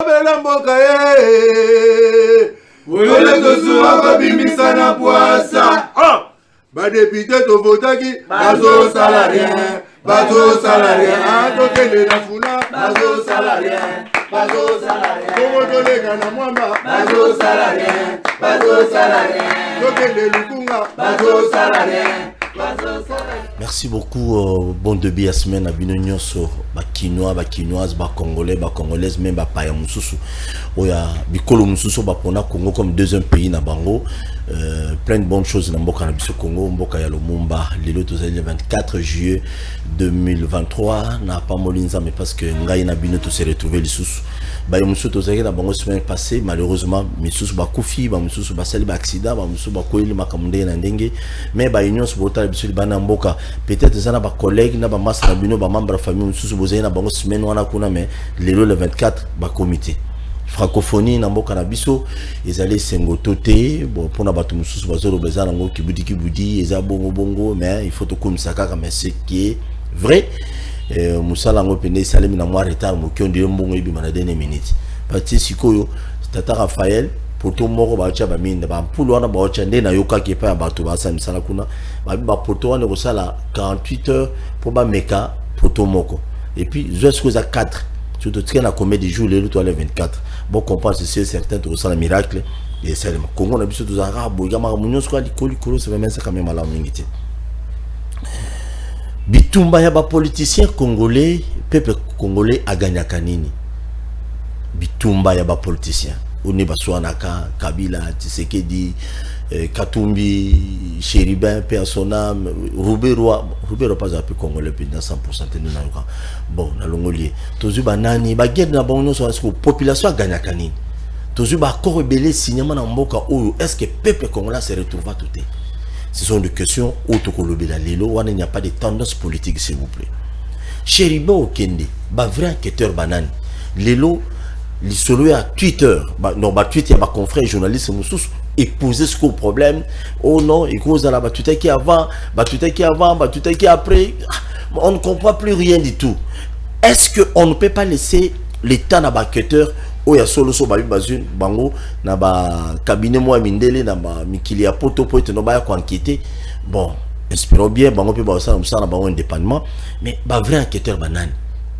Bela mboka ye Wole tosuwa babimisa na poasa Ba député to votaki bazo salarien Bazo salarien Tokele na funa Bazo salarien Bazo salarien Kongo tolega na mwamba Bazo salarien Bazo salarien Tokele lukunga Bazo salarien. Merci beaucoup, bon début à semaine à Binonio sur Bakinois, Bakinoises, Bakongolais, Bakongolaises, même Bapaya Moussoussou. Oya, Bikolo Moussoussou, Bapona Congo comme deuxième pays na Bango. Plein de bonnes choses dans Mboka Nabiso Congo, Mboka Yalomumba, le 24 juillet 2023. N'a pas molinza, mais parce que Ngaï Nabino s'est retrouvé les sous. Bah, Moussou Tozaki na Bango semaine passée, malheureusement, Moussou Bakoufi, Moussou Basali Baksida, Moussou Bakoili Makamundé Nandenge, mais bah, Union Sbota, Mboka. Peut-être ça na ba collègue na ba masse na bino ba membre famille Moussou Bozai na bango semaine wana kuna mais le 24 ba comité. Francophonie na mboka na biso ezali sengotote bon pona batu mususu bazolo bezana ngo kibudi eza bongo mais il faut to komisaka comme ce qui est vrai musala ngo pene salemi na moi retard mo kyondi mbongo ibima na dernière minute pati sikoyo tata Raphaël poto moko ba cha ba minda ba mpulu wana ba cha ndena yoka ke pa bato ba sa misala kuna ba poto wana ko sala 48 heures pour ba meka poto moko et puis jusqu'aux 4 surtout que la comédie joue le 24 bon comprendre c'est certain to sala miracle et c'est le Congo na biso to arabo igama munyosko likolo c'est même ça quand même ala mingiti bitumba ya ba politicien congolais peuple congolais a gagné kanini bitumba ya ba politicien Oni Baswanaka, Kabila, Tshisekedi, Katumbi, Chéribin, Personnam, Roubero pas appelé Congolais, dans 100%. Bon, na Longolier. Tozu banani, ba guerre na bango so est-ce que population gagne kanini. Tozu ba ko rebelle signement na mboka oyo, est-ce que peuple congolais se retrouve tout. Ce sont des questions autocolobela lelo, wana il n'y a pas de tendance politique s'il vous plaît. Chéribin Okende, ba vrai enquêteur banani. Lelo les solo à Twitter, non, Twitter, ma confrère journaliste Moussous, et poser ce problème. Oh non, il cause à la Twitter qui avant, Twitter qui avant, Twitter qui après. On ne comprend plus rien du tout. Est-ce qu'on ne peut pas laisser l'État na enquêteur ou ya solo so babi bazun bango na ba cabinet moi mindele na ba mikili ya poto pote no ba ya enquêter. Bon, espérons bien bango peut ba ça na bango indépendamment, mais ba vrai enquêteur banane.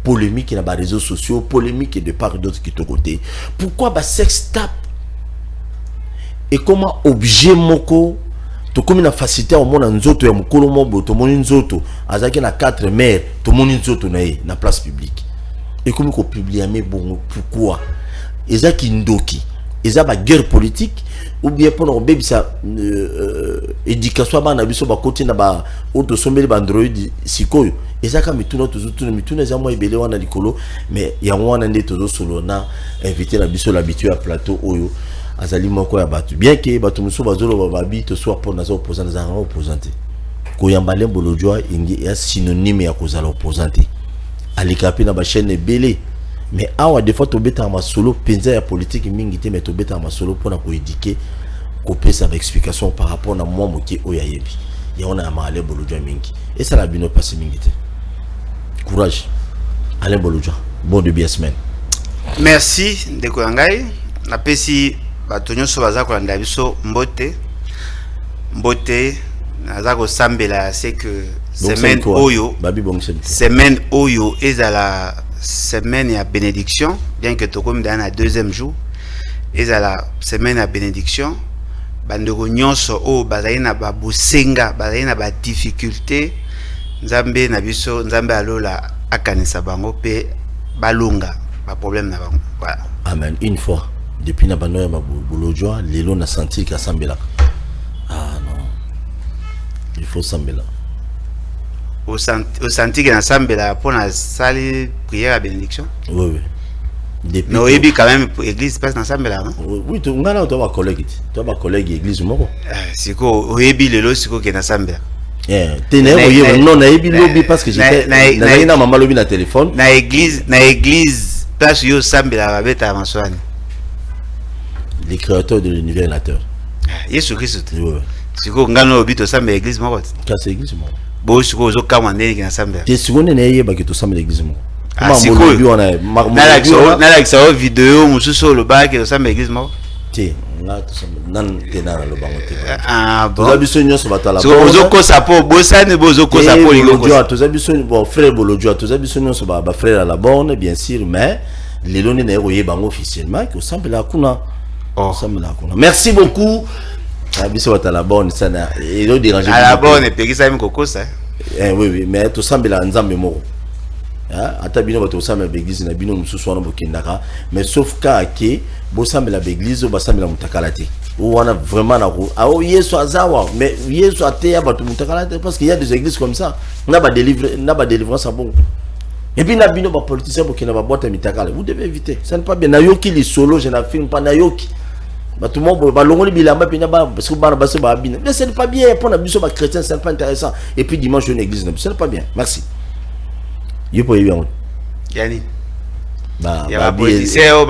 Polémique dans les réseaux sociaux, polémique de part et d'autre qui te côté. Pourquoi bah sex tape et comment objet moko to comme une facilité au monde nzoto ya mukolo mobo to moni nzoto azaki na 4 mères to moni nzoto na place publique et comme ko publier mais bon pourquoi ezaki ndoki eza ba guerre politique ou bien pour nos bébés ça éducation bana biso ba côté na ba auto sombeli ba android sikoyo ezaka mituna mituna za mo ebele wana likolo mais ya wana nde tozo solo na invité na biso l'habitué à plateau oyo azali moko ya batu bien que batu muso bazolo ba babi to soit pour nazo opposant za opposanté ko yambale bolojwa ingi ya synonyme ya kozala opposanté alikapi na ba chaîne ebele. Mais awa des fois to beta ma solo penza ya politique mingi te mais to beta ma solo pour na ko éduquer ko pesa avec explication par rapport na moi moki oyayebi ya on a malé bolojwa mingi et ça la bino passe mingi te courage Alain Bolojwa bon début de semaine. Merci de Koyangai na pesi batonyo so baza ko landa biso mbote naza ko sambela c'est que semaine oyo ezala semaine à bénédiction, bien que tu comme dans la deuxième jour, et à la semaine à bénédiction, bandeko nyonso o bazali na ba bosenga, bazali na ba difficulté, nzambe na biso, nzambe alola akanisa bango pe balonga, ba problème na bango. Voilà. Amen. Une fois, depuis na bano ya bolojwa, lelo na senti ka sambela. Ah non. Il faut sambela. Au senti que ensemble là pour la salle prière à bénédiction. Oui. Depuis no ebi quand même église passe ensemble là. Oui, tu ngana to ba collègue. Tu ba collègue église moko. Siko o ebi lelo siko ke ensemble là. Tene oye non na ebi lobby parce que j'étais na maman lobby na téléphone. Na église place yo ensemble là ba beta maswani. Le créateur de l'univers nateur. Yesu Christ. Oui. Siko ngana obi to ensemble église moko. Ka c'est église moko. Bo siko zo kamande ki na ensemble. Te seconde na yeba ki to ensemble église moko. sikoyo nalakisa video mosusu olobaki osamba église moko te nga nan te na lobango te bon tozabiso nyonso bato ala ozokosa po bosani bozokosa po lingo tozabiso bon frère Bolodjo tozabiso nyonso ba frère à la borne bien sûr mais lelo ne na koyeba bango officiellement que osambela kuna osambela kuna merci beaucoup biso bato à la borne ça na elo déranger à la borne pekisa mi kokosa oui mais tosambela nzambe moko ata bino bato osambela l'église na bino mususu wana bokendaka mais sauf ka ke bosambela l'église basambela mutakala te wana vraiment na ko yesu azawa mais yesu ateya bato mutakala te parce qu'il y a des églises comme ça na ba délivrance bon et puis na bino ba politiciens bokena ba boîte mitakala vous devez éviter ça n'est pas bien na yoki li solo je na film pas na yoki bato mo ba longoli bilamba pina ba parce que bana basse ba bina mais ce n'est pas bien pour na biso ba chrétien c'est pas intéressant et puis dimanche une église ce n'est pas bien merci Yopo yebiango. Yani. Ba politicien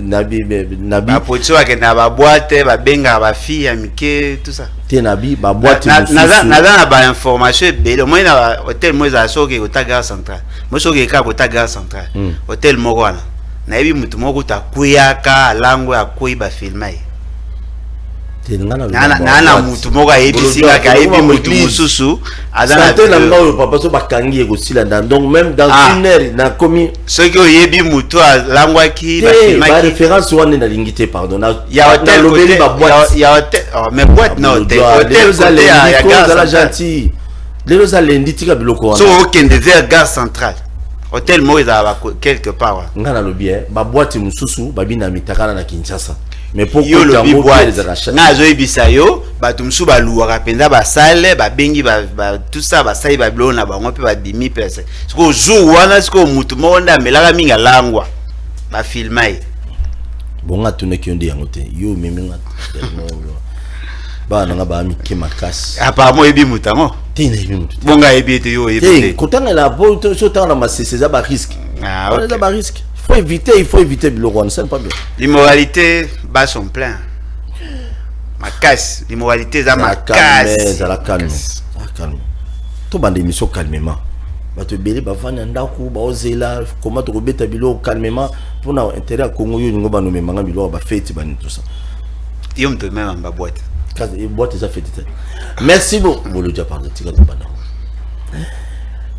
nabi ba politicien ke na ba boîte ba benga ba fille amike tout ça. Te nabi ba boîte na ba information belo moi na hôtel moi za soki au Gare Centrale. Moi soki ka au Gare Centrale. Hôtel moko wana. Na yebi mutu moko ta kuyaka lango ya kuiba filmai. Na mutu moko ayebisinga ka yebi mutu mususu azana te na ngo papa so bakangi ekosila donc même dans une heure na komi ce que yebi mutu alangwaki ba filmaki ba référence wana na lingité pardon ya hotel lobeli ba boîte ya hotel mais boîte non hotel za la gentil lelo za lendi tika biloko wana so okende vers Gare Centrale hotel mo eza quelque part ngana lobi ba boîte mususu babina mitakana na Kinshasa mais pour yo le boîte na zo ibisa yo bato musu ba luwa penza ba sale ba bengi ba tout ça ba sai ba blona ba ngope ba dimi pese siko zu wana siko mutu monda melaka minga langwa ba filmai bonga tune kyondi yango te yo meminga ba nanga ba mi kemakasi apparemment ebi mutango tina ebi mutu bonga ebi te yo ebi te kotanga la bo so tanga ma c'est ça ba risque ça ba risque il faut éviter le roi, c'est pas bien. L'immoralité bat son plein. Ma casse, l'immoralité ça ma casse. Ça la calme. Tout bande émission calmement. Ba te belé ba vana ndaku ba ozela comment to robeta bilo calmement pour na intérêt à Congo yo ngo ba no memanga bilo ba fête ba tout ça. Yo me même en ba boîte. Quand boîte ça fête. Merci beaucoup. Bolo déjà parlé tika bana.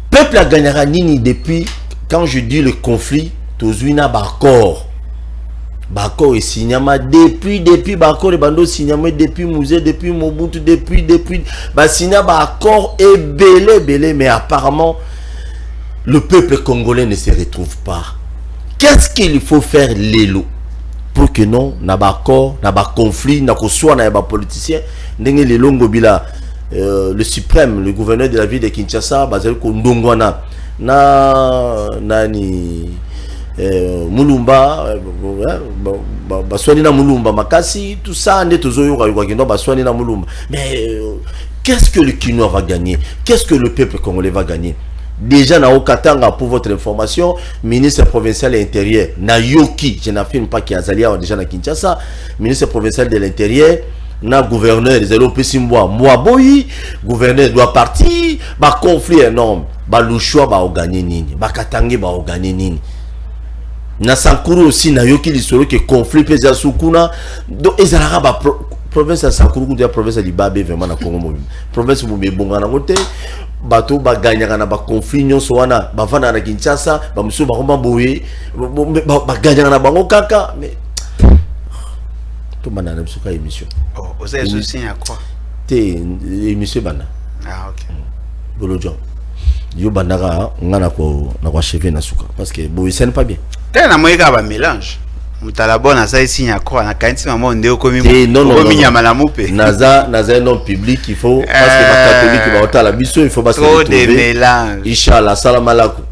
Peuple a gagné nini depuis quand je dis le conflit Tozuina Bakor. Bakor et Signama depuis Bakor et Bando Signama depuis Musée depuis Mobutu depuis Bassina Bakor est belé mais apparemment le peuple congolais ne se retrouve pas. Qu'est-ce qu'il faut faire l'élo pour que non na Bakor na ba conflit na ko soit na ba politicien ndenge le longo bila le suprême le gouverneur de la ville de Kinshasa bazali ko ndongwana na nani Mulumba baswani na Mulumba makasi tout ça nde tozoyoka yoka kendo baswani na Mulumba mais qu'est-ce que le Kinois va gagner, qu'est-ce que le peuple congolais va gagner? Déjà na Okatanga pour votre information ministre provincial de l'intérieur na yoki je n'affirme pas qu'il y a Zalia déjà na Kinshasa ministre provincial de l'intérieur na gouverneur des Elopesimbwa Mwaboyi gouverneur doit partir ba conflit énorme ba Lushwa ba gagner nini ba Katangi ba gagner nini na Sankuru aussi na yoki lisolo que conflit pesa sukuna donc ezalaka ba province ya Sankuru de province de Libabe vraiment na Congo mobile province mobile bonga na côté bato ba gagner na ba conflit nyonso wana ba vana na Kinshasa ba musu ba komba boye ba gagner na bango kaka mais to manana msuka émission vous avez souci à quoi te émission bana ok Bolodjo yo bandaka ngana ko na kwa cheve na suka parce que boye c'est pas bien tena moyeka ba mélange mutala bona ça ici à quoi na kanti maman ndeo komi komi nyama la mupe naza un nom public il faut parce que ba catholique ba otala biso il faut pas se retrouver trop de mélange inchallah salam alaikum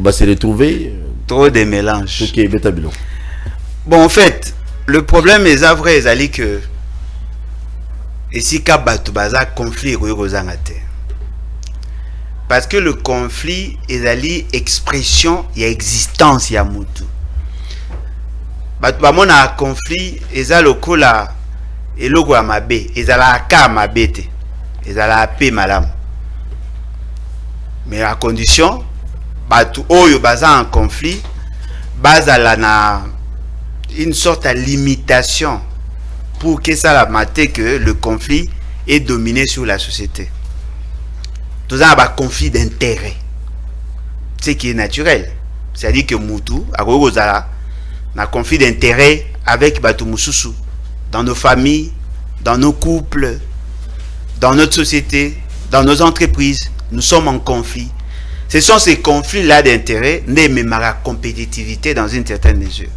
va se retrouver trop de mélange OK betabilo bon en fait le problème est vrai ezali que ici ka bato baza conflit ko zangate parce que le conflit ezali expression ya existence ya mutu bato bamona conflit eza lokola eloko ya mabe ezala ka mabe te ezala pe malamu mais à condition batu oyo baza en conflit bazala na une sorte de limitation pour que ça la mate que le conflit est dominé sur la société. Tout ça a un conflit d'intérêt, ce qui est naturel. C'est-à-dire que Moutou a un conflit d'intérêt avec Batu Moussousou dans nos familles, dans nos couples, dans notre société, dans nos entreprises. Nous sommes en conflit. Ce sont ces conflits-là d'intérêt qui même la compétitivité dans une certaine mesure.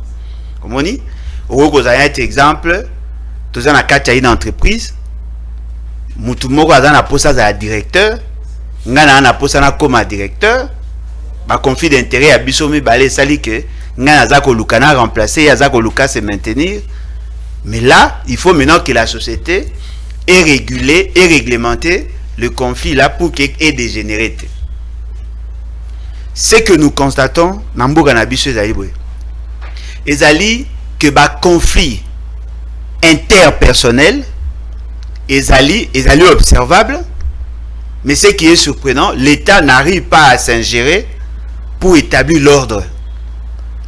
Comme on dit, au un exemple, tu as une entreprise, Moutou Moko a un poste à directeur, ngana na poste comme directeur, ba conflit d'intérêt à bisomi balé sali que ngana za ko lukana remplacer, ya za ko luka se maintenir. Mais là, il faut maintenant que la société ait régulé et réglementé le conflit là pour qu'il ait dégénéré. Ce que nous constatons dans Mboga na biso ezali que ba conflit interpersonnel ezali observable, mais ce qui est surprenant, l'État n'arrive pas à s'ingérer pour établir l'ordre.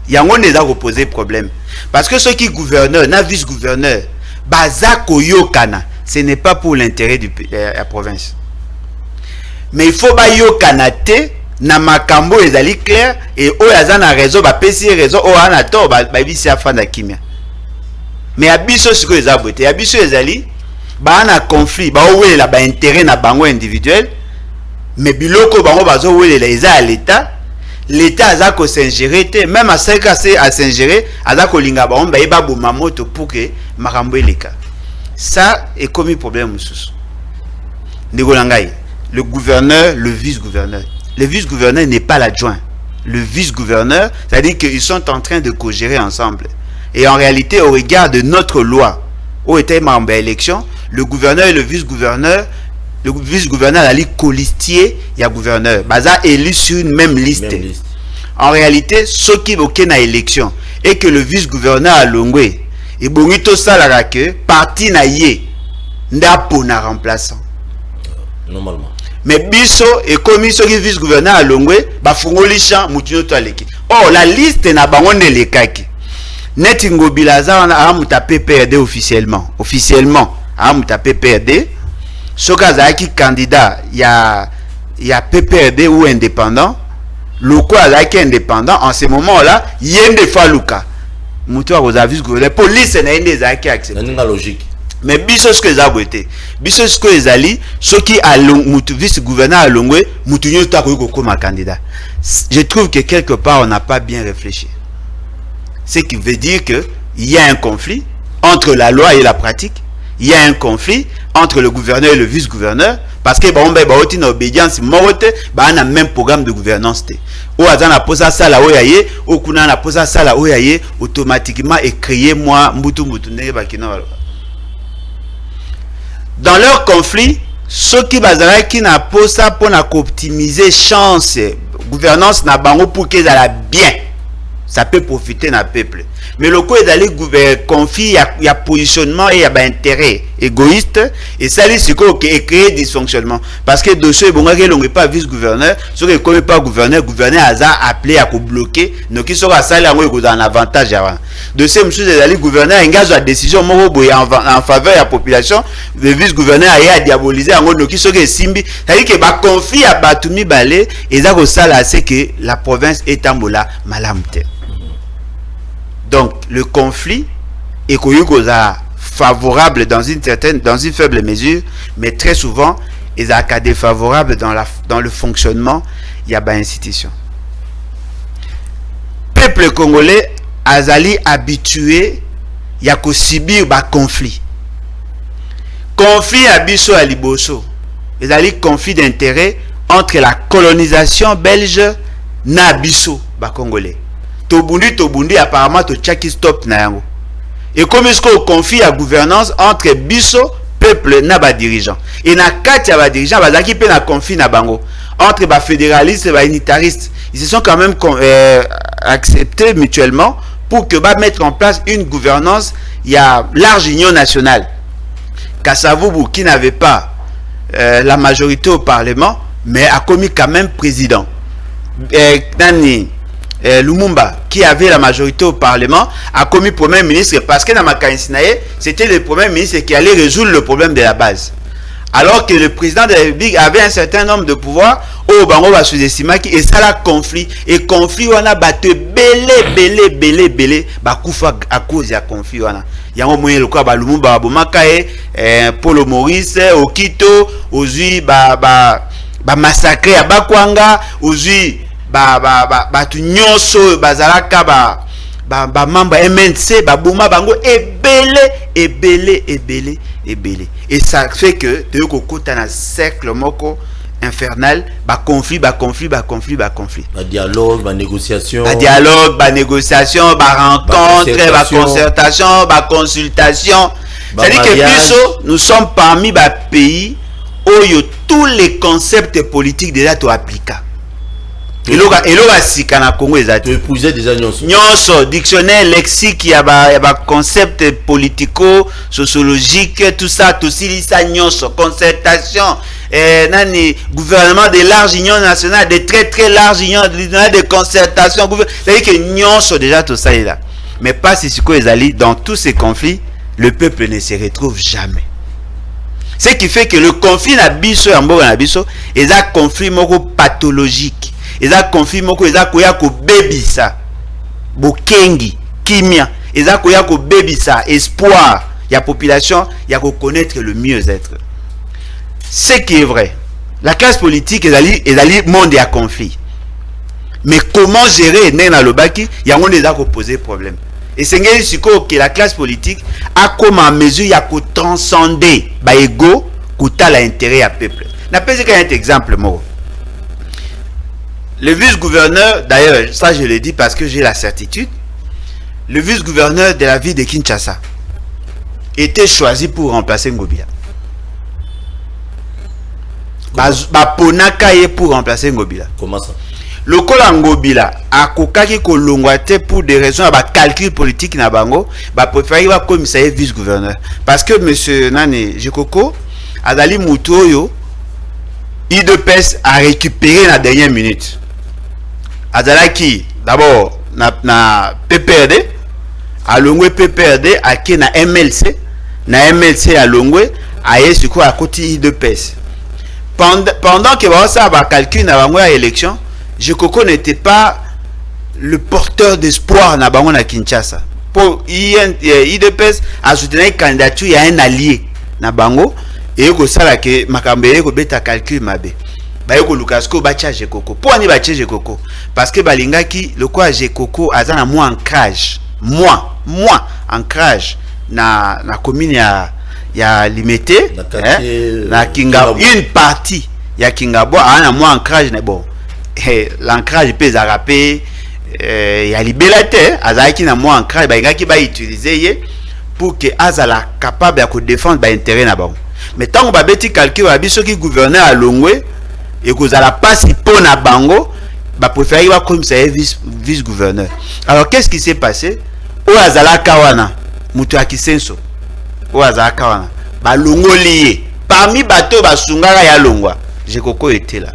Il y a un des opposés problème parce que ceux qui gouverneur na vice-gouverneur bazako yokana, ce n'est pas pour l'intérêt de la province, mais il faut ba yokana te na makambo ezali clair et o yazana raison ba pesi raison o ana to ba bisi afanda kimia. Mais abiso siko ezabote abiso ezali ba na conflit ba owelela ba intérêt na bango individuel, mais biloko bango bazo welela eza à l'état aza ko s'ingérer te, même à s'ingérer aza ko linga ba omba eba boma moto pour que makambo eleka. Ça est comme un problème mususu. Ndeko ngai, le gouverneur, le vice-gouverneur. Le vice-gouverneur n'est pas l'adjoint. Le vice-gouverneur, c'est-à-dire qu'ils sont en train de co-gérer ensemble. Et en réalité, au regard de notre loi, où était membre élection, le gouverneur et le vice-gouverneur a dit colistier, il y a gouverneur. Baza élu sur une même liste. En réalité, ceux qui ont une élection et que le vice-gouverneur a longé, et bonito salara que parti na yé ndapo na remplaçant. Normalement. Mais biso et comme ceux qui vice-gouverneur a longé, ba fungoli champ mutino to aleki. Oh, la liste na bango ne lekaki. Netingo bilaza a muta PPRD officiellement. Officiellement, a muta PPRD. Sokaza qui candidat, il y a PPRD ou indépendant. Loko a qui indépendant en ce moment-là, yende faluka. Muto a vice gouverneur police na inde za qui accepté. C'est logique. Mais biso ce que za boté. Biso ce que ezali, ceux qui a mutu vice gouverneur a longwe, mutu nyota ko comme candidat. Je trouve que quelque part on n'a pas bien réfléchi. Ce qui veut dire que il y a un conflit entre la loi et la pratique. Il y a un conflit entre le gouverneur et le vice-gouverneur parce que on ba oti na obédience morote ba na même programme de gouvernance té. O azana posa sala oyaye, o kuna na posa sala oyaye, automatiquement et créer moi mbutu ndenge bakina wala. Dans leur conflit, ceux qui bazara qui na posa pour na optimiser chance gouvernance na bango pour qu'ils aient bien. Ça peut profiter na peuple. Mais le coup est d'aller conflit, il y a positionnement et il y a intérêt égoïste et ça c'est quoi qui créer dysfonctionnement parce que de ceux qui n'ont pas vice-gouverneur, ceux qui ne connaissent pas gouverneur a appelé à bloquer, donc qui sont à ça là où ils ont un avantage avant. De ces monsieur d'aller gouverneur engage la décision en faveur de la population, le vice-gouverneur a diabolisé en gros qui sont que simbi, c'est-à-dire que ba conflit à batumi balé et ça là c'est que la province est ambola malamte. Donc le conflit est favorable dans une faible mesure, mais très souvent il est défavorable dans le fonctionnement. Il y a une institution. Peuple congolais azali habitué il y a subir ba conflit. Conflit abiso à liboso. Il y a conflit d'intérêt entre la colonisation belge na abiso ba congolais. Tobundi apparemment to chaki stop na yango. Et comme est-ce qu'on confie à gouvernance entre biso peuple na ba dirigeant. Et na kati ya ba dirigeant bazaki pe na conflit na bango entre ba fédéralistes et ba unitaristes. Ils se sont quand même acceptés mutuellement pour que ba mettre en place une gouvernance, il y a large union nationale. Kasavubu qui n'avait pas la majorité au parlement mais a commis quand même président. Lumumba, qui avait la majorité au Parlement, a commis Premier ministre parce que dans Makaïsinae, c'était le Premier ministre qui allait résoudre le problème de la base. Alors que le président de la République avait un certain nombre de pouvoirs, au Bango va sous-estimer et ça la conflit. Et conflit, on a battu belé, bakoufa à cause de conflit. Il y a un moyen le quoi, Lumumba, Bomakae, Polo Maurice, Okito, Ozui, massacré à Bakwanga, Ozui, tu nyonso, bazalaka, mamba MNC, Bouma, Bango, belé. Et ça fait que tu as un cercle moko infernal, conflit. Dialogue, négociation, rencontre, concertation, consultation. C'est-à-dire que nous sommes parmi les pays où tous les concepts politiques déjà sont appliqués. Et là, si Kana Congo est épouser des annonces. Dictionnaire, lexique, il y a concept politico, sociologique, tout ça, ça, concertation, gouvernement de large union nationale, de très large union, de concertation, c'est-à-dire que déjà tout ça est là. Mais pas si dans tous ces conflits, le peuple ne se retrouve jamais. Ce qui fait que le conflit n'abisso en bon abisso est un conflit pathologique. Et ça conflit moko eza koya ko bebisa bokengi kimia eza koya ko bebisa espoir ya population ya ko connaître le mieux-être. Ce qui est vrai, la classe politique est monde à conflit. Mais comment gérer nena lobaki ya on eza ko poser problème. Et c'est que la classe politique a comme en mesure ya ko transcender ba ego kuta la intérêt à peuple. Na pese qu'un exemple moko. Le vice-gouverneur, d'ailleurs, ça je le dis parce que j'ai la certitude, le vice-gouverneur de la ville de Kinshasa était choisi pour remplacer Ngobila. Ponaka est pour remplacer Ngobila. Comment ça? Le Kola Ngobila a kokaki kolongwate pour des raisons à calcul politique na bango, préféré va commissaire vice-gouverneur. Parce que monsieur Nane Jekoko, Adali Moutoyo, IDPS a récupéré la dernière minute. Azalaki d'abord na PPRD a longwe PPRD a qui na MLC a longwe a yesuko à côté de PES pendant que ça va calculer na bango à élection Jekoko n'était pas le porteur d'espoir na bango na Kinshasa pour IDPS a soutenu candidature il y a un allié na bango et ko sala que makambele ko beta calcul mabe Bayoko Lukasko bacha Jekoko. Pourquoi ni bacha Jekoko? Parce que balingaki le quoi Jekoko azana moins ancrage. Moins ancrage na commune ya limité na Kingabo. Une partie ya Kingabo a moins ancrage na bon. L'ancrage peut zarapé ya libelate azaki na moins ancrage balingaki ba utiliser pour que azala capable de défendre ba intérêt na bon. Mais tant on ba beti calcul ba biso ki gouverneur à Longwe et que vous allez pas si pour na bango, préférer va comme ça vice-gouverneur. Alors qu'est-ce qui s'est passé? O azala kawana, mutu akisenso. O azala kawana, longo lié. Parmi bateau basungara ya longwa, Jekoko était là.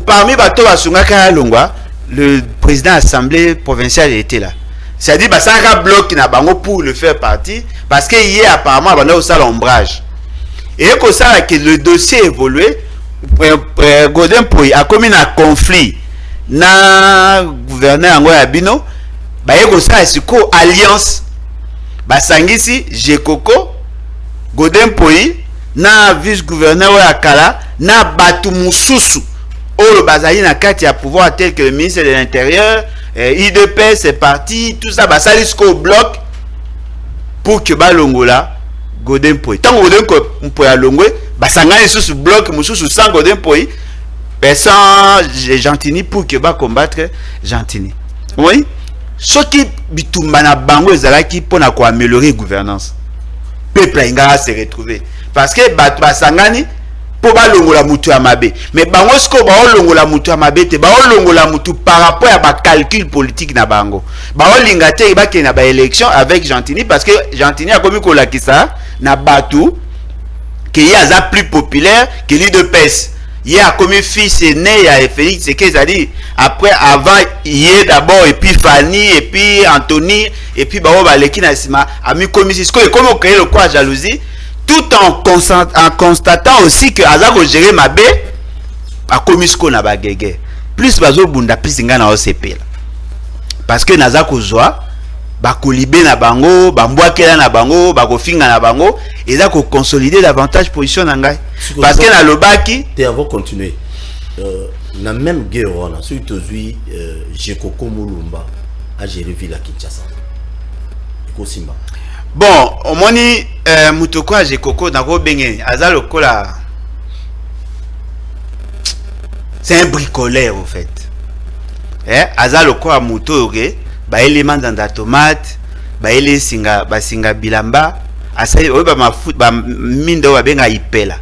Parmi bateau basungara ya longwa, le président de l'Assemblée provinciale était là. C'est-à-dire basanga bloc na bango pour le faire partie parce que hier apparemment bana au salle ombrage. Et que ça que le dossier évolué Godin Poy a commis un conflit na gouverneur Angoya Abino bayeko sa siko alliance basangisi Jekoko Godin Poy na vice-gouverneur wa Kala na batu mususu o bazali na kati ya pouvoir tel que le ministre de l'Intérieur IDP c'est parti tout ça basali siko bloc pour que balongola Godin Poy tant Godin Poy a longwe basangani sous bloc mususu sans Godin Poy personne Gentini pour que ba combattre Gentini. Oui, ce qui bitumba na bango ezalaki pour na ko améliorer gouvernance. Peuple inga se retrouver parce que basangani pour ba longola mutu ya mabe. Mais bango sko ba longola mutu ya mabe te ba longola mutu par rapport à ba calcul politique na bango. Ba linga te ba ke na ba élection avec Gentini parce que Gentini a commis kolakisa na batu qui est plus populaire que l'IDPS. il a comme fils aîné, il y a Félix, c'est qu'est-ce qu'il dit. Après, avant, il y a d'abord, et puis Fanny, et puis Anthony, et puis Babo Baleki Nassima, a mis comme ici. Et comment créer le quoi jalousie, tout en constatant aussi que Azako gérer ma bé, a commis ce qu'on a bagagé. Plus Bazo Bunda, plus il y a un OCP. Parce que Nazako Zoa, Bakolibé na bango, Bambouakela na bango, Bakofinga na bango, et ça consolider davantage position nangai. Parce que na lobaki, et avant continuer. La même guerre on a surtout vu Jekoko Mulumba a géré Villa Kinshasa. Kosimba. Bon, au moni Mutoko a Jekoko na ko bengé, aza lokola. C'est un bricoleur en fait. Aza lokola mutoke. Ba élément dans la tomate, ba ele singa bilamba, asai oba mafuta ba minda wa benga ipela.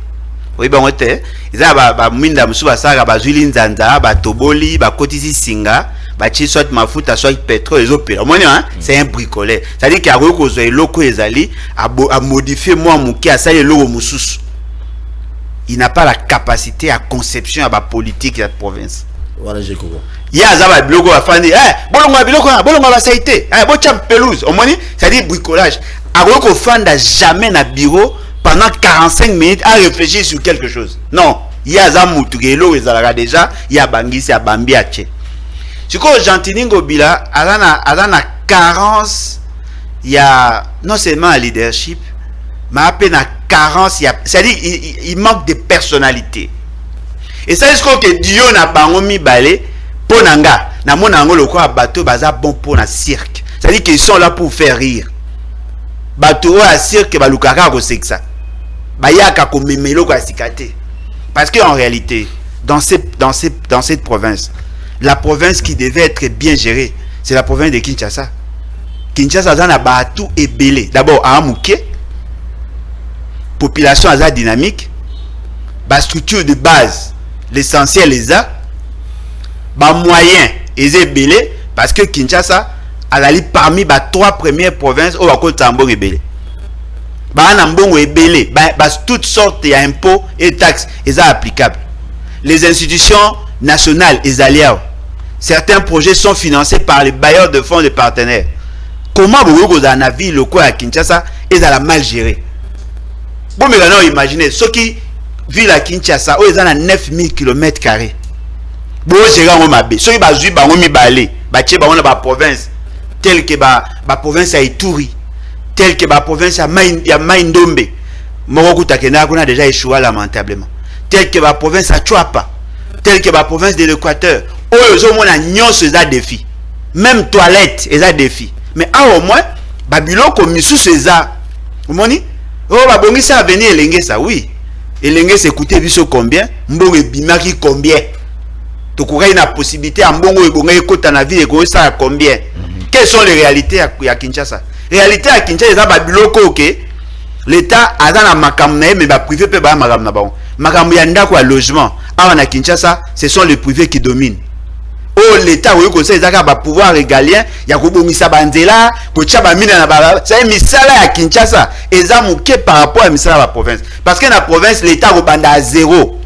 Oba ngote, iza ba minda musu basaka ba zwili nzanza, ba toboli, ba kotisi singa, ba chi soit mafuta soit pétrole ezopela. Moni hein, c'est un bricoleur. C'est-à-dire qu'il a rekozwa eloko ezali a modifier moi muki asali eloko mususu. Il n'a pas la capacité à conception à la politique de la province. Voilà Jekoko. Il y a un biloko à faire, bolonga biloko, bolonga va saïté, bocha pelouse. Au moins, ça dit bricolage. Aroko fanda jamais na bureau pendant 45 minutes à réfléchir sur quelque chose. Non, il y a un moutugelo, ils ont déjà, il y a bangisi à bambi à tché. Ce que Jantiningo Bila, alana carence, il y a non seulement un leadership, mais à peine à carence, c'est-à-dire il manque de personnalité. Et ça, est-ce que Dieu n'a pas mis balé? Ponanga, na monango le quoi bateau baza bon pour un cirque. C'est-à-dire qu'ils sont là pour faire rire. Bateau à cirque balukaka ko sexa. Bayaka ko memelo ko sikate. Parce que en réalité, dans cette province, la province qui devait être bien gérée, c'est la province de Kinshasa. Kinshasa a batou et belé. D'abord à Amouké, population aza dynamique, ba structure de base, l'essentiel est ça. Ba moyen est belé parce que Kinshasa a parmi les 3 premières provinces où on tambo est belé. Ba nambongo est belé, ba toutes sortes d'impôts et taxes est applicables. Les institutions nationales et alliées. Certains projets sont financés par les bailleurs de fonds de partenaires. Comment vous avez un avis le quoi à Kinshasa est mal géré? Bon mais maintenant imaginez ceux qui vivent à Kinshasa où ils ont 9000 km². Bon, c'est là où ma bé. Ceux qui bazui ba ngomi balé, ba tché ba on a province tel que ba province à Ituri, tel que ba province à Maindombe. Moroku Takena qu'on a déjà échoué lamentablement. Tel que ba province à Chuapa, tel que ba province de l'Équateur. Oh, ils ont mon agnon ces défis. Même toilette, ils ont défi. Mais au moins, Babylone comme sous César. Vous m'avez oh, ba bongi ça venir elengue ça, oui. Elengue c'est coûter biso combien? Mbongo bimaki combien? Tu as une possibilité à mbongo ebonga ekota na vie eko ça combien? Quelles sont les réalités à Kinshasa? Réalité à Kinshasa ça ba biloko OK. L'état a dans makam na mais ba privé pe ba makam na ba. Makam ya ndako à logement. À na Kinshasa, ce sont les privés qui dominent. Oh l'état oui comme ça ils ont ba pouvoir régalien ya ko bongisa banzela ko tchaba mina na ba ça misala à Kinshasa eza muke par rapport à misala la province parce que na province l'état ko banda à zéro.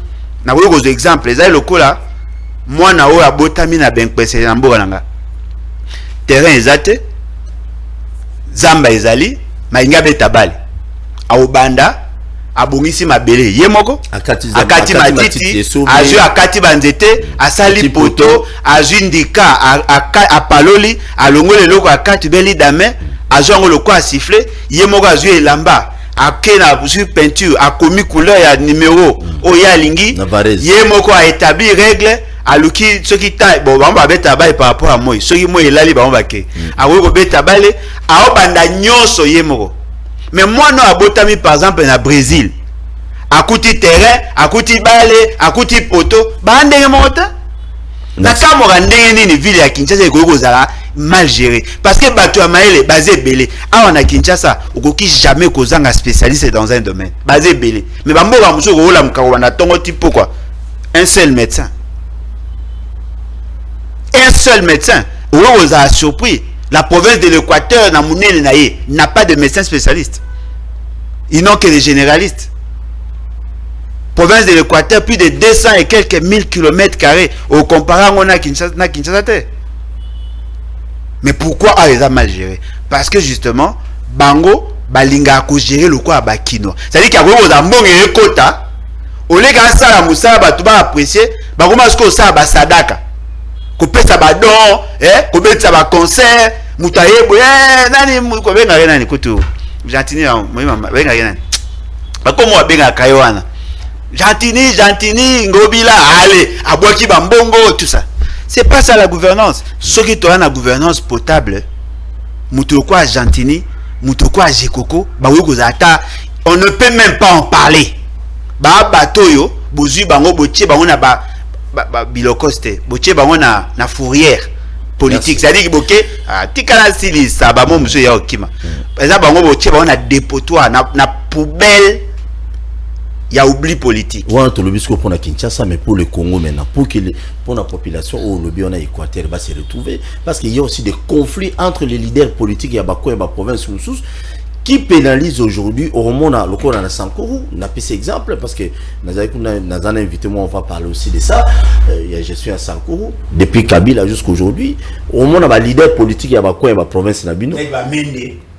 Na ko ko exemple les le là moi na o abotami na ben pese na mboka nanga terrain ezate zamba ezali mainga betabali aobanda abongisi mabele ye moko akati matiti azu akati banzete asali poto azu ndika apaloli alongole loko akati beli dame azu ngo loko a siffler ye moko azu elamba akena sur peinture akomi couleur ya numéro oya lingi ye moko a établi règle aluki soki ta bon ba beta ba par rapport à moi soki moi elali ba ba ke ako beta bale a obanda nyonso ye moko. Mais moi non abotami par exemple na Brésil akuti terrain akuti bale akuti poto ba ndenge mota na kamora ndenge nini ville ya Kinshasa ekozala mal géré parce que bato ya maele basé belé awa na Kinshasa okoki jamais kozanga spécialiste dans un domaine basé belé mais ba mboka muso ko la mukako na tongo tipo quoi un seul médecin. Un seul médecin. Où vous a surpris. La province de l'Équateur n'a pas de médecin spécialiste. Ils n'ont que des généralistes. province de l'Équateur, plus de 200 et quelques 1000 km². Au comparant, on a Kinshasa. Mais pourquoi ils ont mal géré? Parce que justement, Bango, Balinga a géré le quoi à Bakino. C'est-à-dire qu'il y a un bon et quota. Au lieu de ça, la moussa, tu vas apprécier. Bango, parce que ça, Sadaka. Qu'on peut ça, don, qu'on peut ça, concert. Moutaye, nani, nani, écoute, Gentini, comme moi, bien à Kayoana. Gentini, Ngobila, allez, Abouaki Bambongo, tout ça. C'est pas ça la gouvernance. Ceux qui ont la gouvernance potable, Moutoko à Gentini, Moutoko à Jekoko, on ne peut même pas en parler. Batoyo, Bozu, Bango, Botier, Bango na Bilocoste, Botier, Bango na fourrière politique. C'est-à-dire que Boké, Tikana Silis, ça va mon monsieur Yaokima. Par exemple, Bango, Botier, Bango na dépotoir, na poubelle. Il y a oubli politique. Ouais, on le biscuit pour la Kinshasa, mais pour le Congo maintenant, pour la population, où le bien Équateur va se retrouver, parce qu'il y a aussi des conflits entre les leaders politiques et la province qui pénalisent aujourd'hui au moment où on a Sankourou. On a pris cet exemple parce que nous avons invité, moi, on va parler aussi de ça. Je suis à Sankourou depuis Kabila jusqu'à aujourd'hui. Au moment où les leaders politiques et la province Nabino.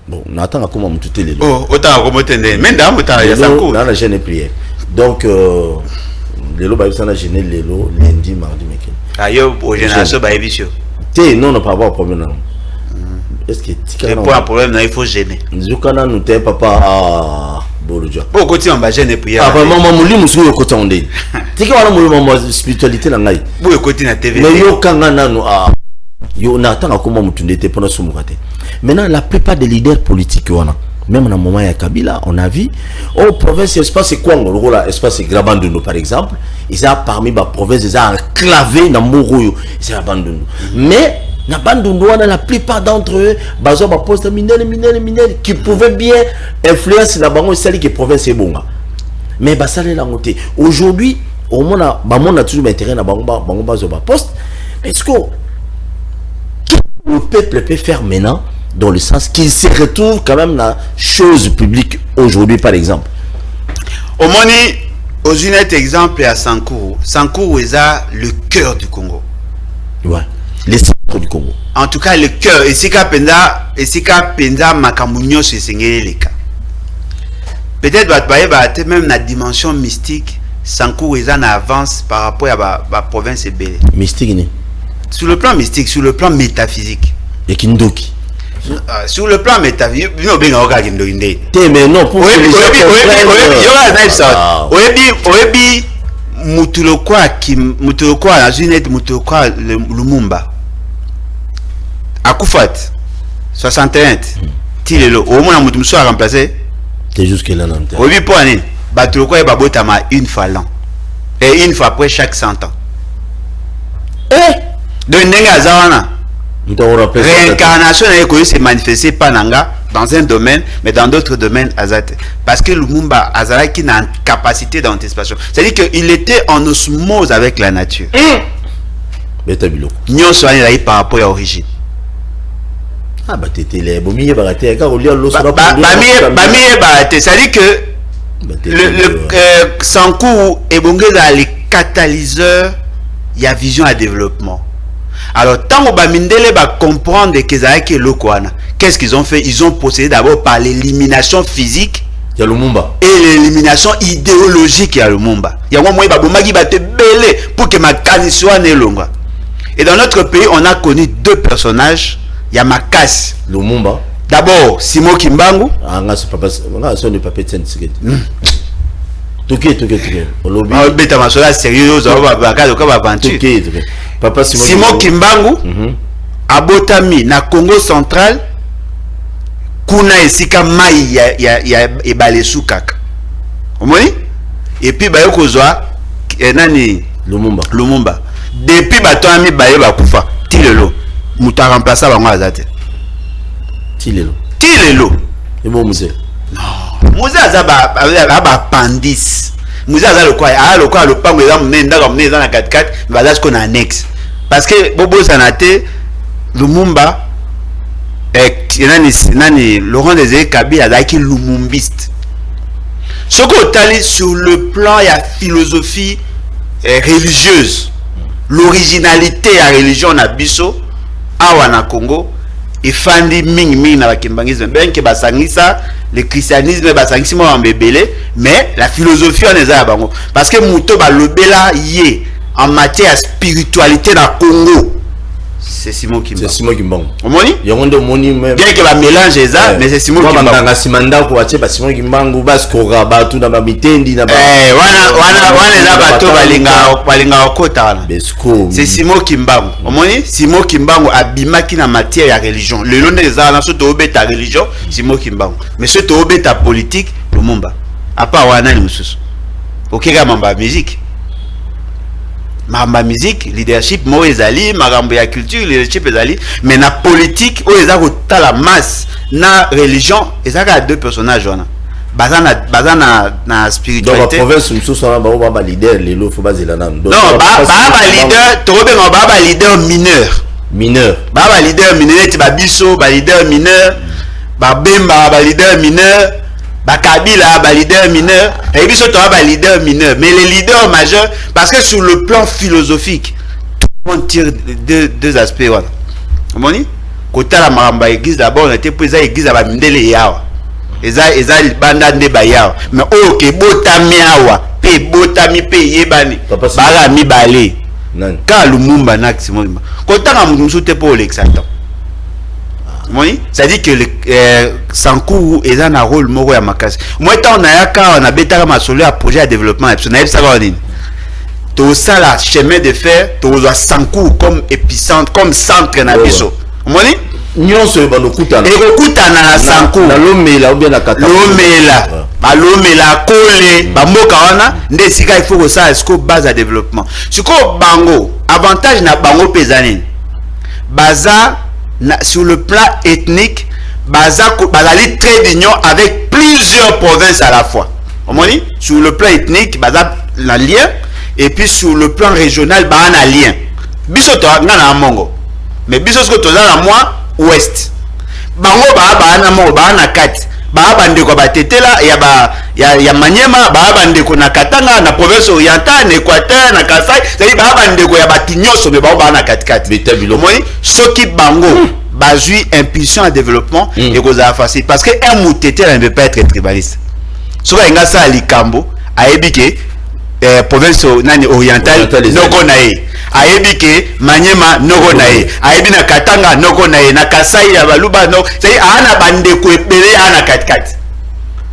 Bon, on attend comment on tout les oh, autant comme mais la jeune prière. Donc les lots bah ça la jeune les lots lundi mardi mercredi. Ayo au génération bah émission. Non pas avoir problème. Est-ce que tu pas un problème il faut gêner. Nous kana nous t'es papa à Boloja. Bon côté on va gêner prière. Ah maman muli musu yo côté on dit. Tika wana muli maman spiritualité na ngai. Bo côté na TV. Mais yo kanga nanu ah yo n'attend comment mutunde te pendant ce mois. Maintenant, la plupart des leaders politiques, même dans le moment de Kabila, on a vu, au province, espace Kwango, le rôle espace Grabandouno par exemple, ils sont parmi les provinces, ils sont enclavés dans Moroyo, ils sont abandonnés. Mais, dans la plupart d'entre eux, ils ont un poste minel qui pouvait bien influencer la banque, celle qui est province est bon. Mais, ça est la montée. Aujourd'hui, au moins, on a toujours intérêt à la poste. Est-ce que le peuple peut faire maintenant? Dans le sens qu'il se retrouve quand même dans la chose publique aujourd'hui, par exemple. Au Moni, aux unités exemple à Sankourou. Sankourou est le cœur du Congo. Ouais, le centre du Congo. En tout cas, le cœur. Et si Penda Makamunyo se sengéleka. Peut-être même la dimension mystique, Sankourou est en avance par rapport à la province Ebele. Mystique, né? Sur le plan mystique, sur le plan métaphysique. Et Kindoki. Sur le plan métaphysique, mais non, pour Lumumba Akufat 61 Tilelo au moins mutu muso a remplacé c'est juste que là non oui pour année batuloko e babotama une fois l'an et une fois après chaque 100 ans de ndenga zawana. Réincarnation s'est manifestée pas dans un domaine, mais dans d'autres domaines. Parce que Lumumba Azara qui n'a une capacité d'anticipation. C'est-à-dire qu'il était en osmose avec la nature. Nous sommes allés par rapport à l'origine. Ah, bah, c'est-à-dire que le Sankourou est bon les catalyseurs, il y a vision à développement. Alors, tant que Bamindele va comprendre qu'est-ce qu'ils ont fait? Ils ont procédé d'abord par l'élimination physique et l'élimination idéologique de Lumumba. Il y a un moment où va te belé pour que Makasi soit né longue. Et dans notre pays, on a connu deux personnages. Il y a Makasi. Lumumba. D'abord, Simon Kimbangu. Simon Kimbangu abotami na Congo central kuna esika mai ya ebale sukaka omoni et puis bayo kozwa nani Lumumba depuis batami baye bakufa tilelo muta remplacer bango azate tilelo et bon musée non musée azaba appendice musée aza lokwa le pango eza munene ndaka munene eza na 4x4 baza ko na annexe parce que bobo sanate Lumumba nani Laurent Désiré Kabila azaki lumumbiste Ce qu'on est sur le plan, il y a philosophie religieuse. L'originalité de la religion na biso, awa na Congo, et fandi ming na bakimbangisme. Bien que basangisa, le christianisme basangisi mo ambebele, mais la philosophie on est à bango. Parce que muto ba lobela yé en matière de spiritualité na Congo. C'est Simon Kimbangu. C'est Simon Kimbangu. Omoni? Yonde moni même. Bien que ba mélange ça, mais c'est Simon Kimbangu. Ba simanda ko ache ba Simon Kimbangu bas ko rabatu na ba mitendi na ba. Wana na bato balinga okota wana. Besko. C'est Simon Kimbangu. Omoni? Simon Kimbangu abimaki na matière ya religion. Le long des ans so to obeta religion, Simon Kimbangu. Mais so to obeta politique, Lumumba. Apa wana ni mususu. Okeka mamba musique. Mamba musique, leadership, mo ezali, marambo ya culture, leadership ezali, mais na politique, o eza ko la masse, na religion, ezaka deux personnages wana. Baza na spiritualité. Donc la province nous sommes ba leader lelo faut bazela nam. Non, ba leader, to be ba leader mineur. Mineur. Ba leader mineur, ti ba biso, ba leader mineur, ba Bemba, ba leader mineur. Kabila, ba leader mineur, et puis surtout ba leader mineur, mais les leaders majeurs, parce que sur le plan philosophique, tout le monde tire deux aspects. Voilà. Vous voyez? Côté la maramba église d'abord, on était plus à l'église à Bamindele Yawa. Eza banda de Bayawa. Mais ok, botami awa, pe botami pe yebani. Bara mi balé. Quand Lumumba nak Simon. Côté la musu te pour l'exactant. Oui, c'est-à-dire que Sankou est un rôle moro ya makasi. Moi tant on a bêta ma solo à projet de développement optionnel ça va dire. Tout ça là chemin de fer, tout ça Sankou comme épicentre, comme centre na biso. Moni? Nyonso ba lokutana. Et lokutana na Sankou. Na lomela ou bien na kata. Lomela. Ba lomela kole, ba mboka wana nde sika il faut que ça est base à développement. Siko bango, avantage na bango pesanine. Baza sur le plan ethnique, Bazali très d'union avec plusieurs provinces à la fois. Sur le plan ethnique, Baza la lien, et puis sur le plan régional, Bazana lien. Bisoto na Mongo, mais bisoto na moi ouest. Bango Bazana Mongo, Bazana kat. Bande ko batetela ya Maniema, bande ko na Katanga na province orientale, na Équateur, na Kasai, c'est bande ko ya batinyoso mais bana kat. Moi soki bango bazui impulsion à développement et ko za facile parce que un mouteté ne peut pas être tribaliste. Soka nga sa likambo aebike province nani orientale noko nae aebike Maniema noko nae aebi na Katanga noko nae na Kasai ya baluba no c'est ana bande ko ebele ana kat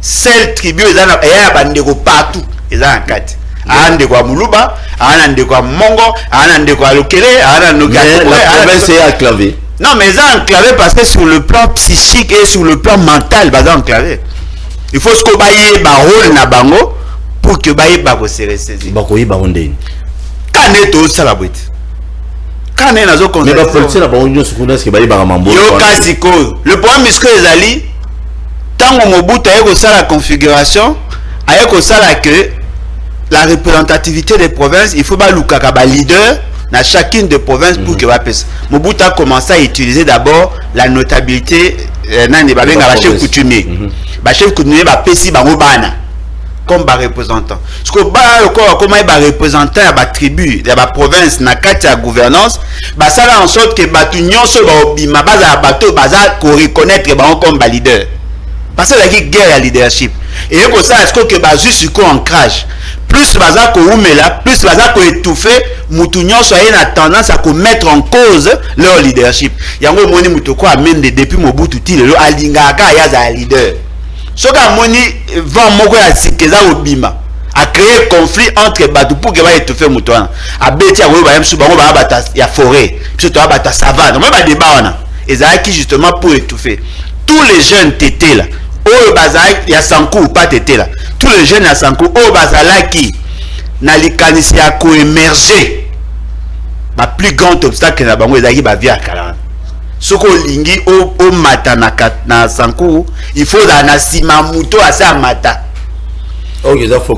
seul tribu ezana ya bande ko partout ezana kat ande kwa muluba ana nde kwa mongo ana nde kwa lokele ana noka la province est enclavée. Non mais ça enclavé parce que sur le plan psychique et sur le plan mental baza enclavé. Il faut ce qu'on baille ba rôle na bango pour que baille ba ko se ressaisir. Ba ko yiba ondeni. Kane to sala boite. Kane nazo conseil. Mais ba politique na bango nyoso kuna ce baille ba mambo. Yo kasiko. Le problème est que ezali tango Mobutu aye ko sala configuration, aye ko sala que la représentativité des provinces, il faut ba lukaka ba leader dans chacune des provinces pour que Mobutu a commencé à utiliser d'abord la notabilité nani babenga ba chef coutumier. Ba chef coutumier ba pesi bango bana comme ba représentant. Ce que ba comment ba représentant ya ba tribu, ya ba province na kati ya gouvernance, ba sala en sorte que batu nyonso ba obima baza bato baza ko reconnaître ba comme ba leader. Parce que la guerre à leadership. Et pour ça est-ce que ba juste ko ancrage. Plus baza ko umela, plus baza ko étouffer, mutu nyonso a tendance à mettre en cause leur leadership. Yango moni mutu ko amende depuis Mobutu ti lelo alingaka ya za leader. Soka moni vent moko ya sikeza obima a créé conflit entre batu pour que ba étouffer mutu wana. A beti ya ba yamsu bango ba bata ya forêt, puis to bata savane. Moi ba débat wana. Ezaki justement pour étouffer. Tous les jeunes tétés là oh bazai ya Sankou pas tété là. Tous les jeunes à Sankou oh bazalaki na likanisi ya ko émerger. Ma plus grand obstacle na bango ezaki ba via kala. Soko lingi o mata na Sankou, il faut na sima muto asa mata. OK, ça faut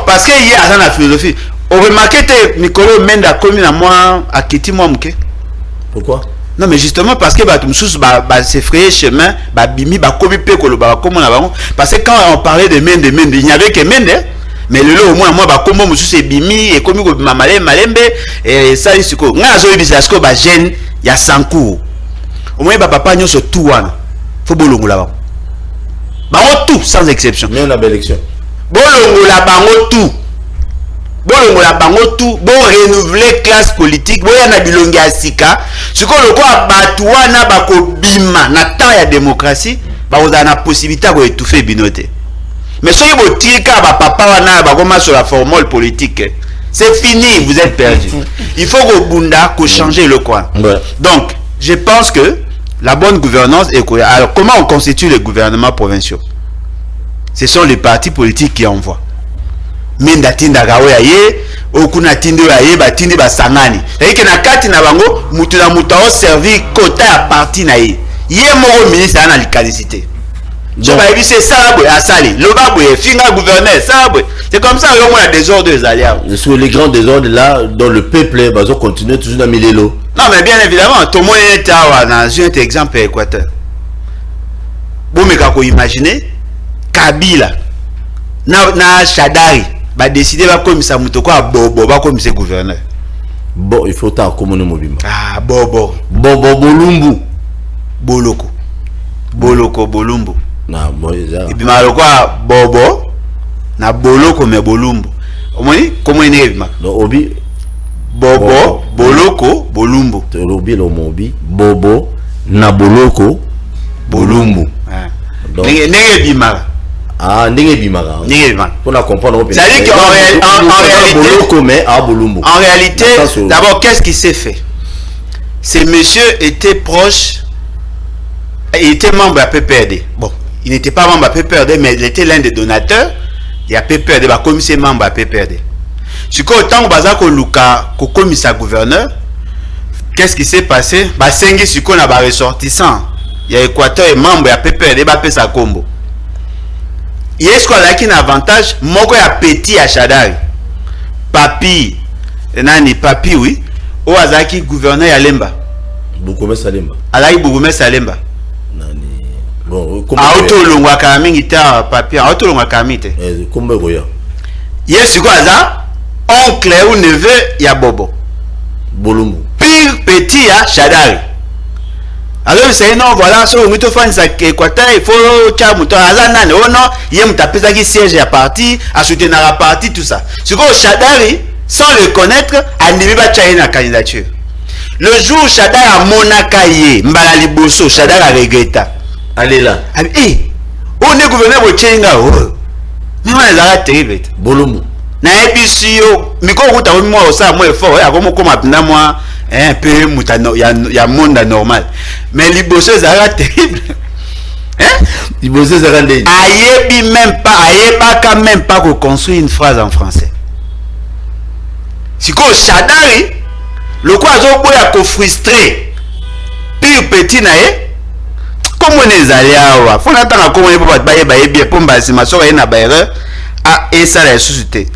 parce que il y a dans la philosophie. On remarque que Mikolo Menda comme na moi a quitté moi mke. Pourquoi? Non, mais justement, parce que c'est frayé chemin, bimi, kobi pe koloba, comme on a parce que quand on parlait de Mende, il n'y avait que Mende, mais le lot au moins, moi, comme on c'est bimi, et comme on malembe, et ça, c'est quoi? N'a zo ibisa, ce que gêne, il y a 100 coups. Au moins, papa, nous, sur tout, faut bolongo là-bas. Tout, sans exception. Mais on a belle élection. Bolongo là-bas, tout. Bon la bango tout bon renouveler classe politique bon ya na bilongi asika siko lokwa batwa na bako bima na temps ya démocratie ba oza na possibilité ko étouffer binote mais soki botika ba papa wana ba koma sur la formule politique c'est fini vous êtes perdu il faut que bunda ko changer le coin donc je pense que la bonne gouvernance est alors comment on constitue les gouvernements provinciaux ce sont les partis politiques qui envoient minda tinda gawe aye okuna tindo aye batindi basangani eke na kati na bango mutu na mutu au servir quota ya parti na ye moko ministre ana likalicité je vais éviter ça boy asali loba boy finga gouverneur ça boy c'est comme ça on a des ordres des alliés sur les grands désordres là dans le peuple bazo continuer toujours dans milelo non mais bien évidemment tout le monde est à dans un exemple Équateur bon mais quand imaginer Kabila na Shadari ba décider ba komisa muto kwa bobo ba komisa gouverneur bon il faut ta communer mobima bobo bolumbu boloko bolumbu na moza ibima lokwa bobo na boloko me bolumbu omoni comment ene ibima no obi bobo boloko bolumbu to obi lo mobi bobo na boloko bolumbu donc ne ibima ndenge bimara pour la comprendre c'est-à-dire qu'en réalité d'abord qu'est-ce qui s'est fait ces messieurs étaient proches, il était membre à PPRD. Bon, il n'était pas membre à PPRD mais il était l'un des donateurs et à PPRD bah comme c'est membre à PPRD si autant baza ko luka ko commissaire gouverneur qu'est-ce qui s'est passé bah sengi si qu'on a ba ressortissant il y a Équateur et membre à PPRD bah pesa combo. Est-ce qu'on a un avantage moko ya petit à Shadari papi nani papi oui o azaki gouverneur ya Lemba Boukoumé Salemba alaki Boukoumé Salemba nani bon auto longwa kamingi ta papi auto longwa kamite kombe goya yesu ko aza oncle ou neveu ya Bobo Bolumbu pire petit ya Shadari. Alors c'est non voilà so ngito fanza Équateur il faut chamuto azana non non yé mutapesa ki siège à parti à soutenir la parti tout ça c'est quoi Shadari sans le connaître andimi ba chaina na candidature le jour Shadari a monakaye mbala liboso Shadari a regretta allez là on est gouverneur bo chenga mais on est là terrible Bolumbu na ebisi yo miko kuta mo sa mo effort ya komo koma pinda moi un peu mutano ya monde normal mais liboso ça terrible liboso ça rend ayebi même pas quand même pas qu'on construire une phrase en français si ko Shadari le quoi zo boya ko frustré pire petit na comment les alliés faut n'attendre comment il peut ba yebi pomba si ma soeur na ba erreur et ça la société.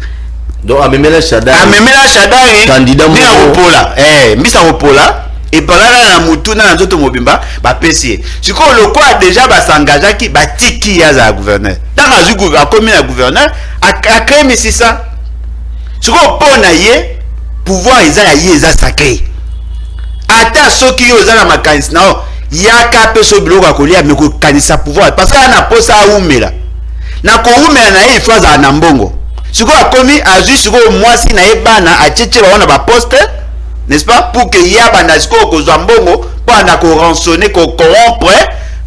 Donc Amemela Shadari candidat Mopola mbisa Mopola et par là na mutu na nzoto mobimba ba PC siko lokwa déjà ba s'engagea ki ba tiki ya za gouverneur dans azu gouverneur comme na gouverneur a créé mais ça siko pona ye pouvoir isa sacré ata soki yo za na makanisi na yaka peso biloko kolia me ko kanisa pouvoir parce que ana posa umela na ko umela na ye faut za na mbongo siko akomi azu siko mwasi na ebana acheche ba wana ba poste n'est-ce pas pour que yaba na siko ko zambongo pour na ko rançonner ko corrompre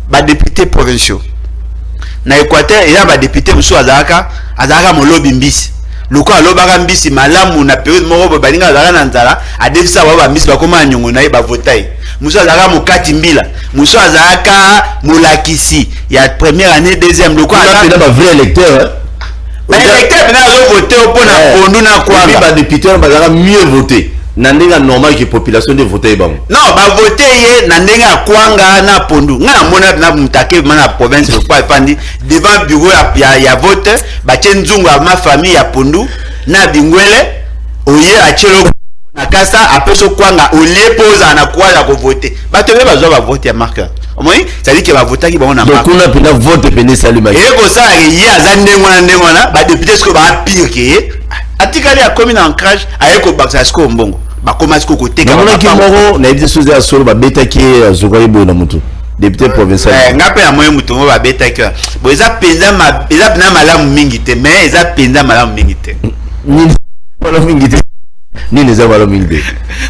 ba députés provinciaux na Équateur il y a ba député muso azaka molobi mbisi loko alobaka mbisi malamu na période moko balinga azaka na nzala adefisa ba mbisi ba koma nyongo na ye ba votai muso azaka mokati mbila muso azaka molakisi ya première année deuxième loko azaka ba vrai électeur électeur na voter pour na pondu na kwa ba député bazaka mieux voter na ndenga normal que population de voter bango non ba voter ye na ndenga kwanga na pondu nga mona na mutake na province kwa fandi devant bureau ya vote ba tshenzungu ma famille ya pondu na bingwele oye achelo na makasa après ce kwanga au lieu pose na quoi la voter bato be bazwa ba vote ya marqueur omoni ça dit que ba voter ki ba on a donc on a pena vote pene salima et ko ça y a za ndengona ba député ce que ba pire que atikali a commis en crash ayeko baksa sko mbongo ba commence ko teka ba ki moro na ibise soze solo ba betaki zokoyi bo na mutu député provincial ngape ya moyo mutu ba betaki bo eza penza malamu mingi te mais eza penza malamu mingi te malamu mingi te ni les avalo mingi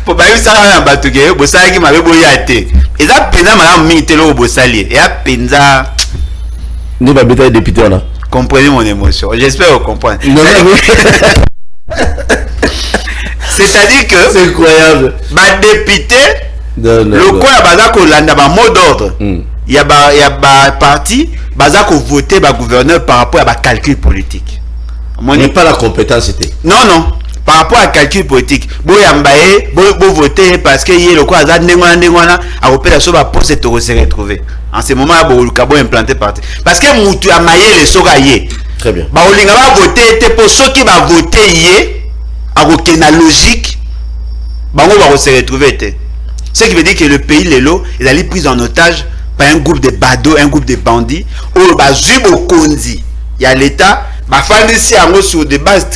po ba yisa na batuke bo sala ki mabe bo yate eza penza malamu mingi te lo bo sali et a penza ni ba betaki député là. Comprenez mon émotion. J'espère que vous comprenez. C'est-à-dire que c'est incroyable. Ma député, le quoi bazako landa ba mot d'ordre. Il y a ba parti bazako voter ba gouverneur par rapport à ba calcul politique. Mais pas la compétence c'était. Non. Par rapport à calcul politique, boya mbaye, bo voter parce que yé le quoi za ndengwana a repérer so ba pour se retrouver. En ce moment là bo kabo implanté parti. Parce que mutu a maillé le soga yé. Très bien. Ba olinga ba voter te pour ceux qui va voter yé a aucune logique. Bango va se retrouver te. Ce qui veut dire que le pays lelo il a été pris en otage par un groupe de badauds, un groupe de bandits ou ba zubo konzi. Il y a l'état bafandisi yango sur des bases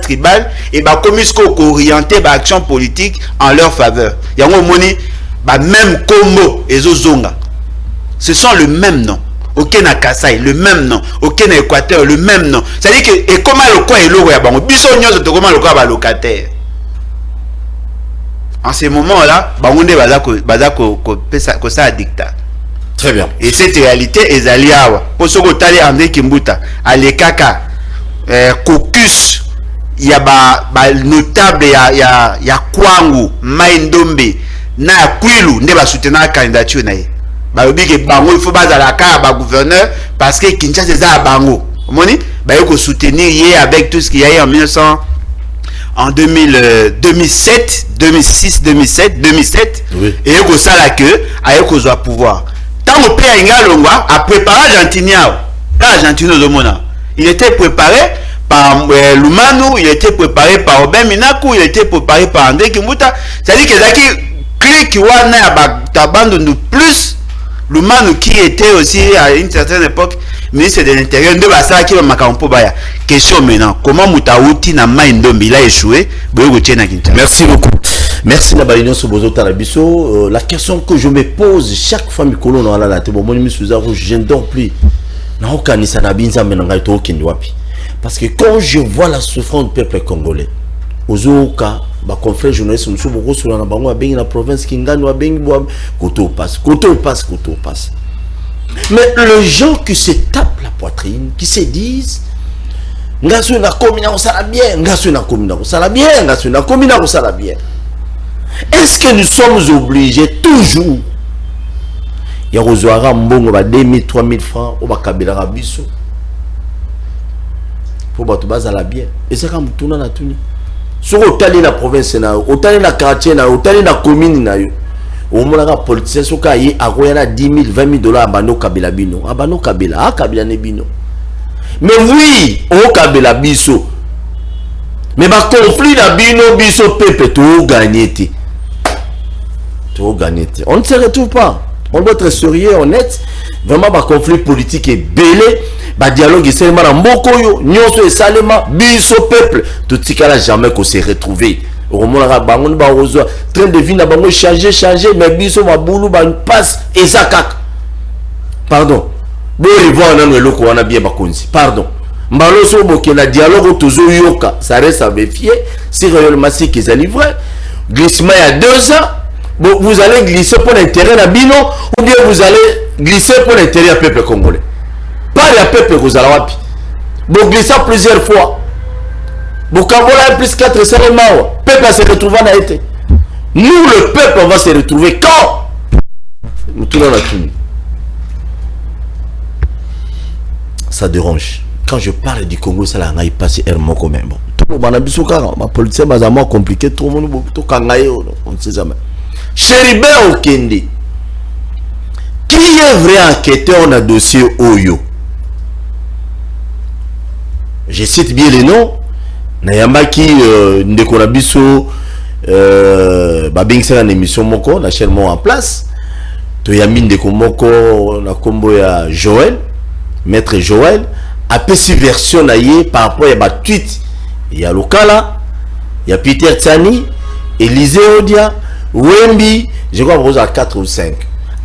tribales et bakomis ko orienter ba action politique en leur faveur. Yango moni ba même combo ezozonga. Ce sont le même nom. Ok na Kasai, le même nom. Ok na Équateur, le même nom. C'est-à-dire que et comment le coin est logo ya bango. Biso nyonso to comment le coin ba locataire. En ce moment-là, bangonde baza ko ça dictat. Très bien. Et cette réalité est alliée à pour ce que tu as André Kimbuta, Alekaka, Caucus, il y a ba notable, il y a Kwangu, Maindombe, na Kwilu, ne va soutenir la candidature na. Ba obi ke bango il faut baza la ka ba gouverneur parce que Kinshasa c'est ça bango. Moni, ba yoko soutenir hier avec tout ce qu'il y a eu en 2007, 2006, 2007, 2007 oui. Et yoko sala que ayoko zo pouvoir. Tant au père Ingalongwa a préparé Argentinien. Il était préparé par Lumanu, il était préparé par Robin Minaku, il était préparé par André Kimbuta. C'est-à-dire que Zaki clique wana tabando nous plus Lumanu qui était aussi à une certaine époque ministre de l'Intérieur de Bassa qui va makampo baya. Question maintenant, comment Moutaouti na Maindombi il a échoué? Merci beaucoup. Merci Nabalino Sobozo Tarabiso. La question que je me pose chaque fois que l'on a la tête, je ne dors plus. Parce que quand je vois la souffrance du peuple congolais, aux autres confrères journalistes, nous sommes sur la province qui gagne, côté passe. Mais les gens qui se tapent la poitrine, qui se disent Ngasu na komina ko sala bien, ngasu na komina ko sala bien, ngasu na komina ko sala bien. Est-ce que nous sommes obligés toujours ya kozwara mbongo ba 2000 3000 francs ou ba kabela biso pour ba to bazala bien? Et c'est comme tuna na tuni. Sur otali na province na, otali na quartier na, otali na commune na yo. Au moins la politicien soka yi akoya 10 000 20 000 dollars abano kabela bino, abano kabela, kabela ne bino. Mais oui, au Kabila biso. Mais ma conflit na bino biso pepe tout gagné. Tout gagné. On ne se retrouve pas. On doit être sérieux, honnête. Vraiment ma conflit politique est belé. Ba dialogue c'est ma mboko yo, nyonso esalema biso peuple. Tout tikala jamais qu'on se retrouver. Au moins la bangon ba ozo train de vie na bango changer mais biso ma boulou ba passe et ça pardon. Bon, il voit un homme loko wana bien bakonzi. Pardon. Mbalo so boke la dialogue toujours yoka. Ça reste à vérifier. Si réellement c'est qu'ils sont livrés. Glissement il y a 2 ans. Bon, vous allez glisser pour l'intérêt de Bino ou bien vous allez glisser pour l'intérêt du peuple congolais. Pas le peuple vous allez wapi. Bon, glisser plusieurs fois. Bon, quand voilà plus 4 seulement. Peuple se retrouver en été. Nous le peuple on va se retrouver quand nous tournons la tournée. Ça dérange. Quand je parle du Congo, ça n'a pas passé un mot quand même. Tout le monde a dit que ma politique est vraiment compliquée. Tout le monde on ne sait jamais. Chéribé Okende, qui est vrai enquêteur dans le dossier Oyo? Je cite bien les noms. Nayambaki Ndekonabiso, babingisa na émission moko na chaîne en place to ya minde ko moko na kombo ya Joël, maître Joël a pesi version na ye par rapport ya ba tweet ya lokala ya Peter Tsani, Élisée Odia, Wembi, je crois que à 4 ou 5.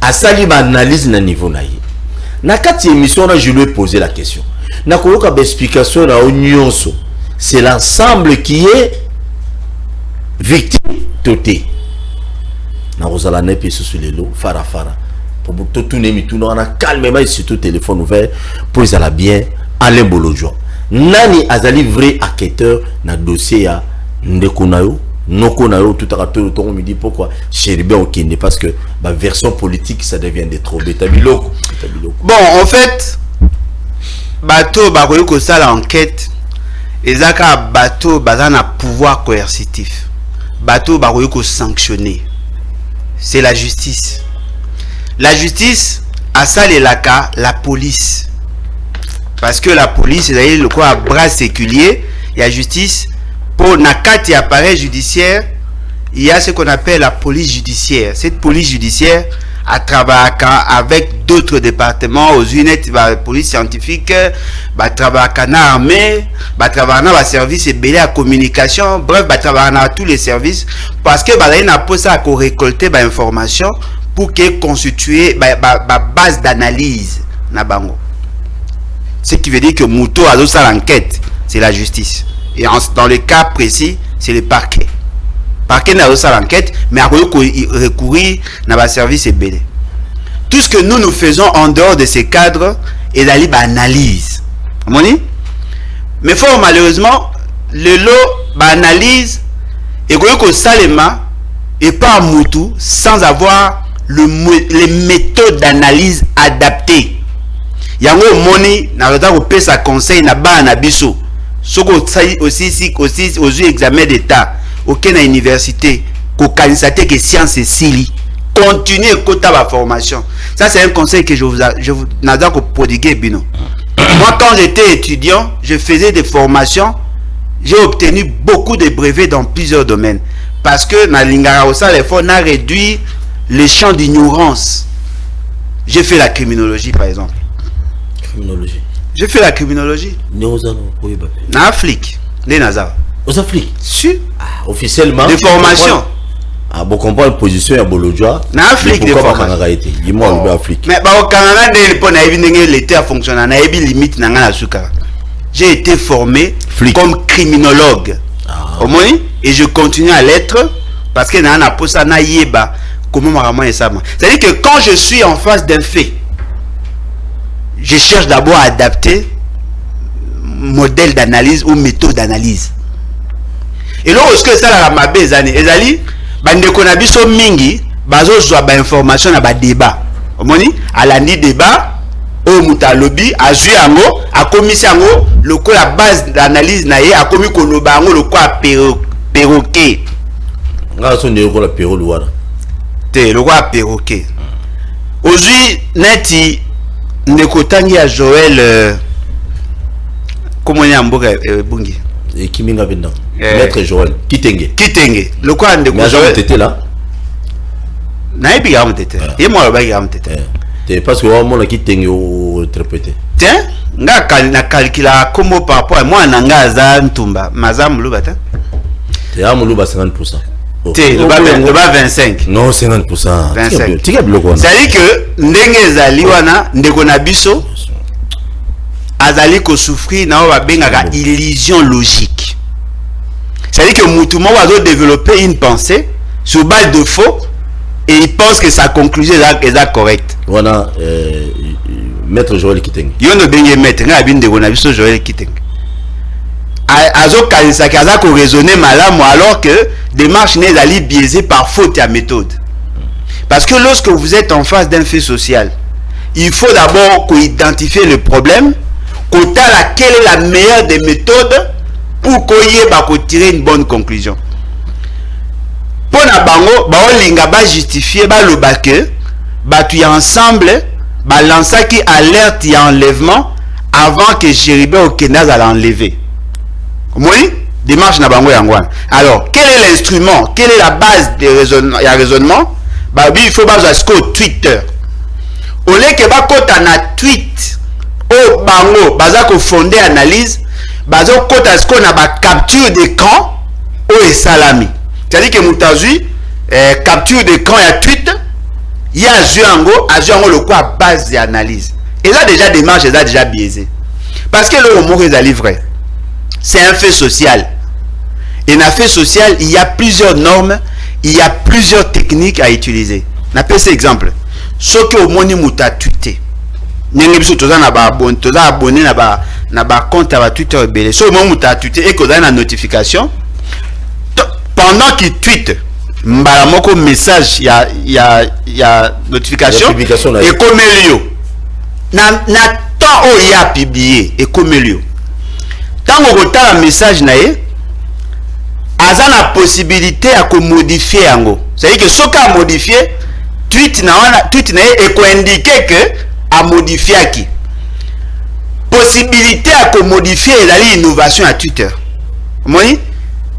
A sali ba analyse na niveau na ye. Na kati émission là, je lui ai posé la question. Na koloka ba explication na onyonso. C'est l'ensemble qui est victime toté. Na rozala nepe sur les lots fara. Pour tout tourner mi tout on a calmement sur tout téléphone ouvert pour ça la bien Alain Bolodjo. Nani azali vrai enquêteur na dossier ya ndeko nayo. Noko nayo tout à l'heure on me dit pourquoi Chéribé Okende parce que ma version politique ça devient des trop bêtabiloko. Bon en fait bateau bakoyo ko sala enquête ezaka bateau bazana pouvoir coercitif. Bateau bakoyo ko sanctionner. C'est la justice. La justice a salelaka la police. Parce que la police est le quoi bras séculier, il y a justice. Pour nakati appareil judiciaire, il y a ce qu'on appelle la police judiciaire. Cette police judiciaire a travaillé avec d'autres départements, aux unités de la police scientifique, travaille avec l'armée, travaille avec le service et la communication, bref, travaille avec tous les services parce que il n'a pas ça qu'on récolter l'information pour qu'elle constitue base d'analyse na bango. Ce qui veut dire que Mouto a sa l'enquête, c'est la justice. Et dans le cas précis, c'est le parquet. Le parquet n'a pas l'enquête, mais a recourir à un service et belé. Tout ce que nous faisons en dehors de ces cadres est d'aller analyse. Mais fort malheureusement, le lot analyse et que Salema et pas Moutou sans avoir les méthodes d'analyse adaptées. Yango moni na reta ko pesa conseil na ba na biso. Soko aussi aux examens d'état aucune université ko kanisate que science et sili continuer quota la formation. Ça c'est un conseil que je vous nada ko prodiguer bino. Moi quand j'étais étudiant, je faisais des formations, j'ai obtenu beaucoup de brevets dans plusieurs domaines parce que na lingara osa l'effort n'a réduit les champs d'ignorance. J'ai fait la criminologie par exemple. Criminologie. J'ai fait la criminologie. En Afrique. Les Nazar. Aux Afrique. Si. Officiellement. Des formations. Ah, bon, comprend la position à Bolodjoa. En Afrique, des formations. Dis-moi, en Afrique. Mais au Canada, l'été a fonctionné. On a eu limite dans la soukara. J'ai été formé comme criminologue. Au moins, et je continue à l'être parce que dans la posa na yeba comment maman et ça. C'est-à-dire que quand je suis en face d'un fait, je cherche d'abord à adapter modèle d'analyse ou méthode d'analyse. Et là, ce que ça la mabe ezani, ezali bande konabiso mingi bazo zwa ba information na ba débat. Omoni alandi débat o muta lobby azui yango akomisi yango loko la base d'analyse na ye akomi koloba yango loko a perroquet. Nga so ndeko la perroquet wana. Te loko a perroquet. Ozui neti ndeko tangi ya Joël comment y a mboka bungi et kiminga benda maître Joël kitenge le quoi ndeko Joël était là na ebi ga mtete et moi le ba ga mtete c'est parce que on a kitenge au interpréter tiens nga na calcula comme par rapport à moi nanga za ntumba mazam lubata te amuluba 50%. Le bas 25. Non, 50%. 25. C'est-à-dire que ndenge zali wana ndeko na biso azali ko souffrir na ba bengaka illusion logique. C'est-à-dire que mutumo va développer une pensée sur base de faux et il pense que sa conclusion est correcte. Voilà maître Joël Kiteng. Yono benge maître nga bin ndeko na biso Joël Kiteng. Azo kanisa kaza ko raisonner malamu alors que démarche n'est allée biaisée par faute à méthode. Parce que lorsque vous êtes en face d'un fait social, il faut d'abord identifier le problème, quelle est la meilleure des méthodes pour qu'on tirer une bonne conclusion. Pour na bango, linga ba justifier ba le baque, ba tu ensemble, ba lança qui alerte y enlèvement avant que Chéribé Okende à l'enlever. Oui, démarche na bango yangwana. Alors quel est l'instrument, quelle est la base de raisonnement? Bah oui, il faut baser sur Twitter. Au lieu que bakota na tweet au bango baza ko fonder analyse, baza kota ce qu'on a ba capture d'écran au salami. C'est-à-dire que mutazui capture d'écran ya tweet, il y a Juango le quoi base d'analyse. Et là déjà démarche est déjà biaisé. Parce que le mot est livré. C'est un fait social. Et dans un fait social, il y a plusieurs normes, il y a plusieurs techniques à utiliser. On appelle cet exemple. Ce que au moni muta tweeté. Nengi biso toza na ba abonné na ba compte à Twitter belé. So mo muta tweeté et que dans la notification pendant qu'il tweet mbala moko message ya notification et comme elio na temps o ya publié et comme elio tant ko ta message na ye aza na possibilité à modifier yango. C'est-à-dire que ce qu'a modifié tweet na et ko indiquer que a modifié qui possibilité à modifier la innovation à Twitter. Moni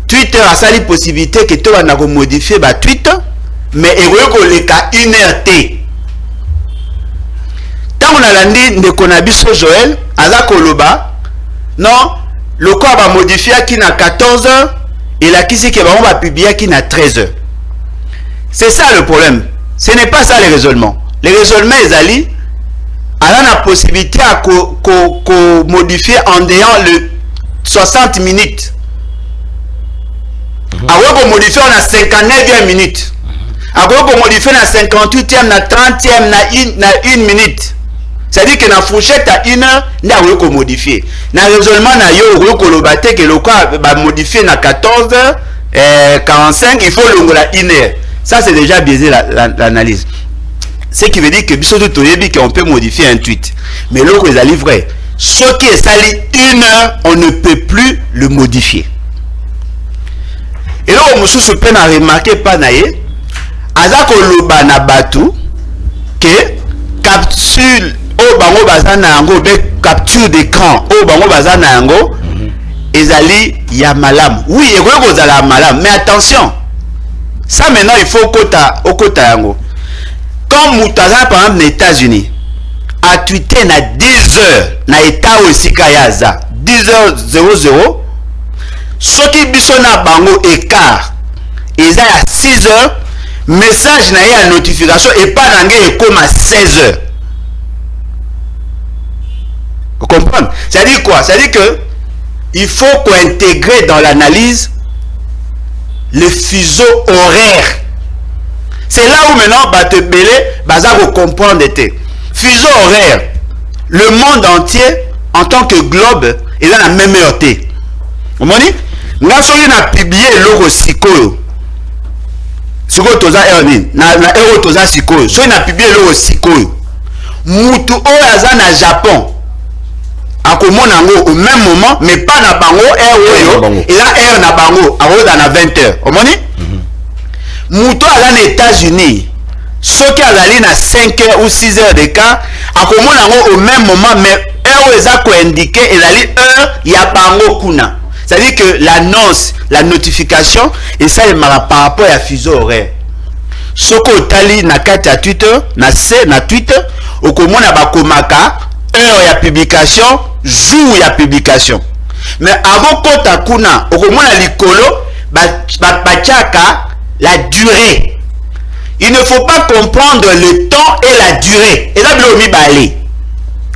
Twitter a sali possibilité que tu vas modifier ba tweet mais il ko leka 1 heure t. Tant on a landi de konabiso Joël aza koloba non le corps va modifier qui na 14 h et la qui c'est que on va publier qui na 13 h. C'est ça le problème. Ce n'est pas ça le raisonnement. Le raisonnement ezali a la possibilité à modifier en dehors le 60 minutes. Avant qu'on modifie on a 59e minute. Avant qu'on modifie on a 58e, na 30e, na 1 minute. C'est-à-dire que la fourchette à 1 heure, n'a rien qu'on modifie. Na raisonnement na yo rien qu'on le batte que le quoi va modifier na 14 h 45, il faut le la 1 heure. Ça c'est déjà biaisé l'analyse. Ce qui veut dire que biso tout yebi qu'on peut modifier un tweet. Mais l'autre est allé vrai. Ce qui est sali 1 heure, on ne peut plus le modifier. Et là, on se peine à remarquer pas naïe, azako loba na batu que capture au bango bazana yango be capture d'écran au bango bazana yango ezali ya malam. Oui, il faut la malam, mais attention. Ça maintenant il faut kota yango. Comme Moutaza par exemple aux États-Unis a tweeté na 10 heures na état aussi kayaza 10h00 ce qui bisona bango écart ils a 6 heures message na ya notification et pas nange et comme à 16 heures. Vous comprenez? Ça dit quoi? Ça dit que il faut qu'on intègre dans l'analyse le fuseau horaire. C'est là où maintenant te belé baza comprendre était fuseau horaire. Le monde entier en tant que globe est dans la même heure. Vous comprenez? Nga soki na publié logo sikoyo sikoyo toza erni na euro toza sikoyo soki na publié logo sikoyo mutu oyo aza na Japon akomona ngo au même moment mais pas na bango oyo et là heure na bango akoza na 20 h. Omoni mutu aza na États-Unis soki azali na 5 h ou 6 h de cas akomona ngo au même moment mais heure eza ko indiquer ezali heure ya bango kuna. C'est-à-dire que l'annonce, la notification, et ça il m'a par rapport à fuseau horaire. Ce que tali na kati à Twitter, na Twitter, au comment na ba komaka heure ya publication, jour ya publication. Mais avant kota kuna, au comment na likolo, bachaka la durée. Il ne faut pas comprendre le temps et la durée. Et là mi balé.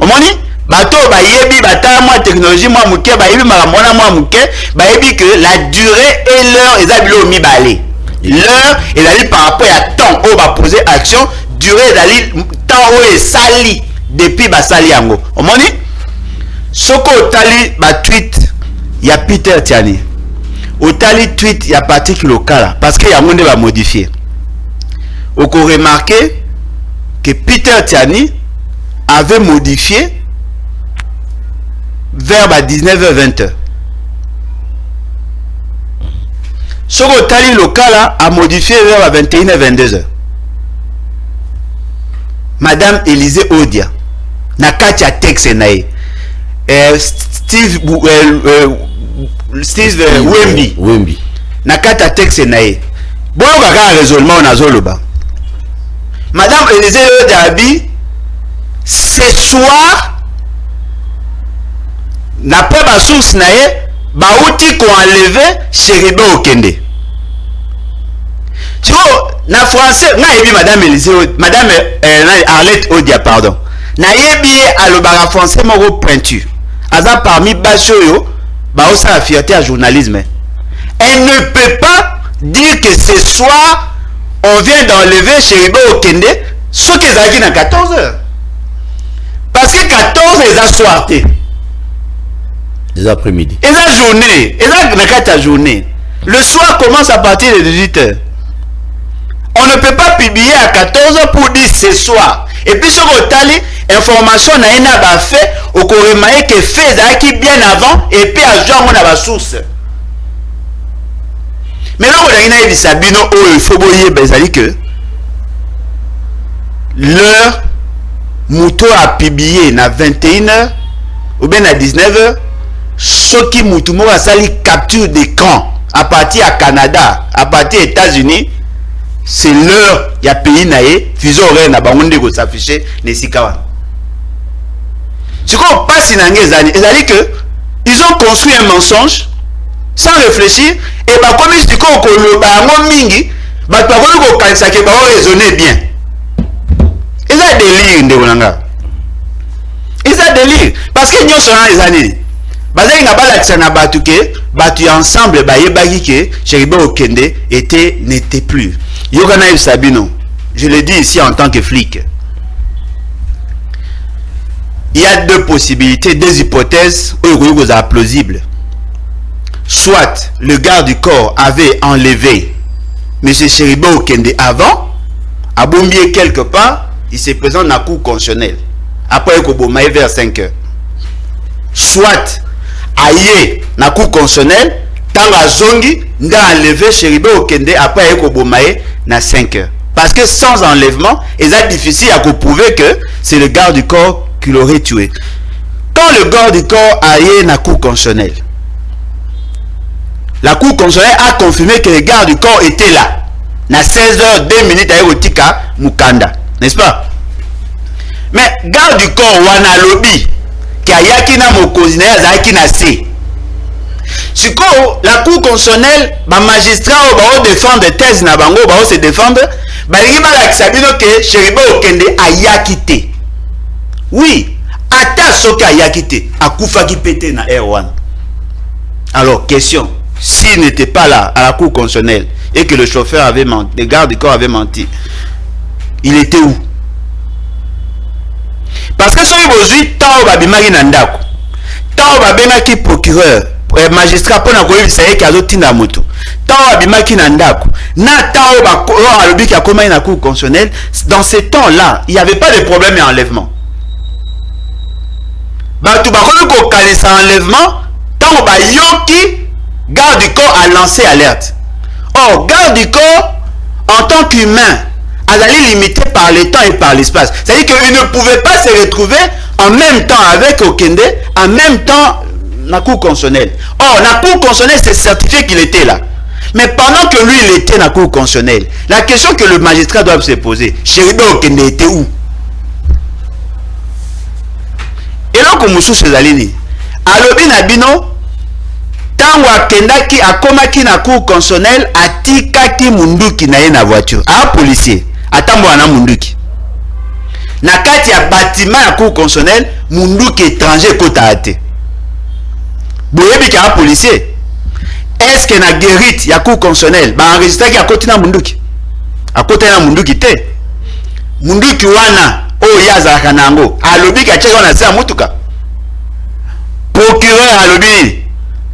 Au moins bato ba yebi bata moi technologie moi muke ba yebi makamona moi muke ba yebi que la durée et l'heure ezabilo mi balé. L'heure ezali par rapport à temps on va poser action, durée ezali temps o esali depuis ba sali yango. Omoni soko otali ba tweet ya Peter Tiani. Otali tweet ya Patrick Lokala parce que yango nde ba modifier. Oko remarquer que Peter Tiani avait modifié vers 19h-20h. Ce que Tali Lokala a modifié vers 21h-22h. Madame Élisée Odia, Nakatia texte nae. Steve Steve Wemby. Na kata texte na ye. Bon kaka raisonnement na zoloba. Madame Elisée Dabi, ce soir, n'a pas ma source na ye, ba outil qu'on enlevé Chéribe Okende. Tu vois, na français, na yebi Madame Elisée, Madame Arlette Odia, pardon. Na yebi alobara français moro pointu. Aza parmi Bachoyo, ba osa la fierté à journalisme. Elle ne peut pas dire que ce soir, on vient d'enlever Chéribe Okende, ce qui est à 14h. Parce que 14 est à soir. Les après-midi. Et la journée. Et la journée. Le soir commence à partir de 18h. On ne peut pas publier à 14h pour dire ce soir. Et puis sur le tali, information n'a pas fait au Corémaï que fait qui bien avant et puis à jour on a la source. Mais là, on a dit Sabino, il faut que l'heure Mouto a publié à 21h ou bien à 19h. Ce qui Mouto a sali capture d'écran à partir à Canada, à partir des États-Unis, c'est l'heure il y a pays naé, fuseau horaire na bangonde ko s'afficher les sikawa. Ce qu'on passe in anglais, c'est-à-dire que ils ont construit un mensonge sans réfléchir et bah comme je dis qu'on le bango mingi, bah pas qu'on kanisa que bah raisonner bien. Ils ont délire ndebonanga. Ils ont délire parce que nous sommes les années. Bazai na balakisa na batu ke batu ensemble ba yebaki ke Chéribe Okende n'était plus. Yogana Sabino, je le dis ici en tant que flic. Il y a deux possibilités, deux hypothèses plausibles. Soit le garde du corps avait enlevé M. Chéribe Okende avant, a bombier quelque part, il se présente dans la cour constitutionnelle. Après, il vers 5 heures. Soit aïe na cour constitutionnelle, tant la zongi n'a enlevé Chéribe Okende après Ekobomae na 5 heures. Parce que sans enlèvement, il est difficile à prouver que c'est le garde du corps qui l'aurait tué. Quand le garde du corps aïe na cour constitutionnelle, la cour constitutionnelle a confirmé que le garde du corps était là. Na 16h, 2 minutes à Erotika Mukanda. N'est-ce pas? Mais garde du corps wana lobby qui a yaki na mokonzi na yazaki na se. Siko la cour constitutionnelle ba magistrat ba défendre thèse na bango ba se défendre ba lingi ba la kisabino que Chéribe Okende a yaki te. Oui, ata soki a yaki te akufa ki pété na R1. Alors question, s'il n'était pas là à la cour constitutionnelle et que le chauffeur avait menti, le garde du corps avait menti, il était où? Parce que soki bozui tao babimaki na ndako, tao babengaki procureur, magistrat pona koyebisa ye ki azotinda moto, tao babimaki na ndako, na tao alobi ki akomaki na cour constitutionnelle, dans ce temps-là, il n'y avait pas de problème d'enlèvement. Bato bakomi kokanisa enlèvement, tant bayoki, garde du corps a lancé alerte. Or, garde du corps, en tant qu'humain, est limité par le temps et par l'espace. C'est-à-dire qu'il ne pouvait pas se retrouver en même temps avec Okende, en même temps la cour constitutionnelle. Or, la cour constitutionnelle, c'est certifié qu'il était là. Mais pendant que lui, il était dans la cour constitutionnelle, la question que le magistrat doit se poser, Chéribe Okende était où? Et là, comme Moussou Cézalini, alobi na bino, tango akendaki akomaki na cour constitutionnelle, atikaki munduki na ye na voiture. A policier, atambo na munduki. Na kati ya bâtiment ya cour constitutionnelle, munduki étranger kota ate. Boyebi ki a policier. Est-ce que na guérite ya cour constitutionnelle, ba enregistré ki akoti na munduki? Akoti na munduki te. Munduki wana o yazaka nango alobi ka cheka na sa mutuka. Procureur alobi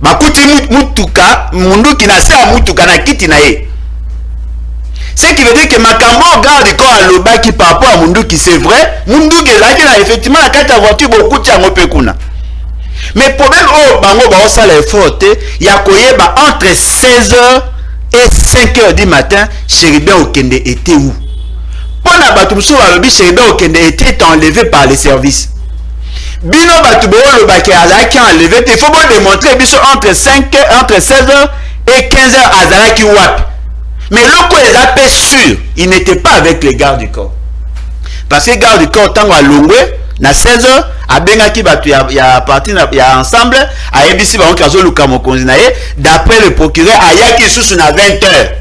bakuti mutuka munduki na sa mutuka na kiti na ye. Ce qui veut dire que makambo garde du corps alobaki par rapport à munduki, c'est vrai, munduki ezaki na effectivement na kati ya voiture bokuti yango pe kuna. Mais problème o bango ba osala effort te ya koyeba entre 16h et 5h du matin, Chéribe Okende était où? Pendant Batumso alobi Chéribe Okende était enlevé par les services. bino batu bolo baki azaki enlevé, il faut bon démontrer biso entre 16h et 15h azalaki wapi. Mais loko les a pas sûr, il n'était pas avec les gardes du corps. Parce que garde du corps tango a longwe na 16h abengaki batu ya parti ya ensemble a ebisi ba onkazo luka mokonzi na ye, d'après le procureur ayaki sous na 20h.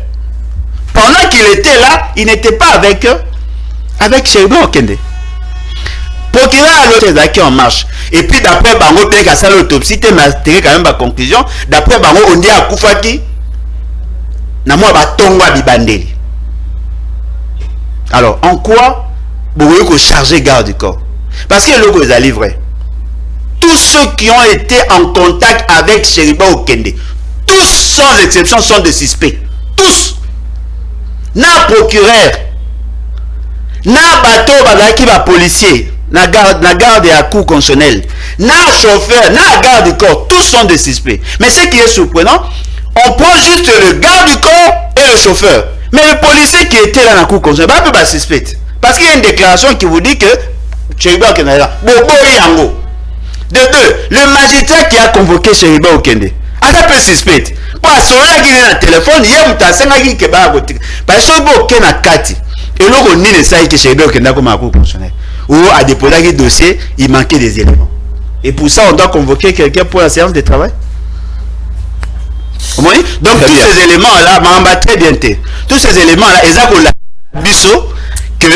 Pendant qu'il était là, il n'était pas avec eux, avec Cheribe Okende. Procureur a l'autre qui en marche. Et puis d'après Bango, peut-être qu'à ça l'autopsie, tu as tiré quand même ma conclusion. D'après Bango, on dit à Koufaki, na moi ba tongwa bibandeli. Alors, en quoi vous voyez qu'on charger garde du corps? Parce que le logo est livré. Tous ceux qui ont été en contact avec Cheribe Okende, tous sans exception sont des suspects. Tous. Na procureur, na bateau bazaki ba policier, na garde à cour constitutionnelle, na chauffeur, na garde du corps, tous sont des suspects. Mais ce qui est surprenant, on prend juste le garde du corps et le chauffeur. Mais le policier qui était là dans la cour constitutionnelle, pas suspect. Parce qu'il y a une déclaration qui vous dit que Cheribe Okende est là. Bobo Yango. De deux, le magistrat qui a convoqué Cheribe Okende, a ça peut suspect. Parce que là, il y a un téléphone, il y a un téléphone qui est là. Parce que il y a un kati. Et là, on dit que Cheribe Okende est comme un cour constitutionnelle. Ou à déposer un dossier, il manquait des éléments. Et pour ça, on doit convoquer quelqu'un pour la séance de travail. Donc, très tous bien. Ces éléments-là, m'a très bien été. Tous ces éléments-là, exactement, que,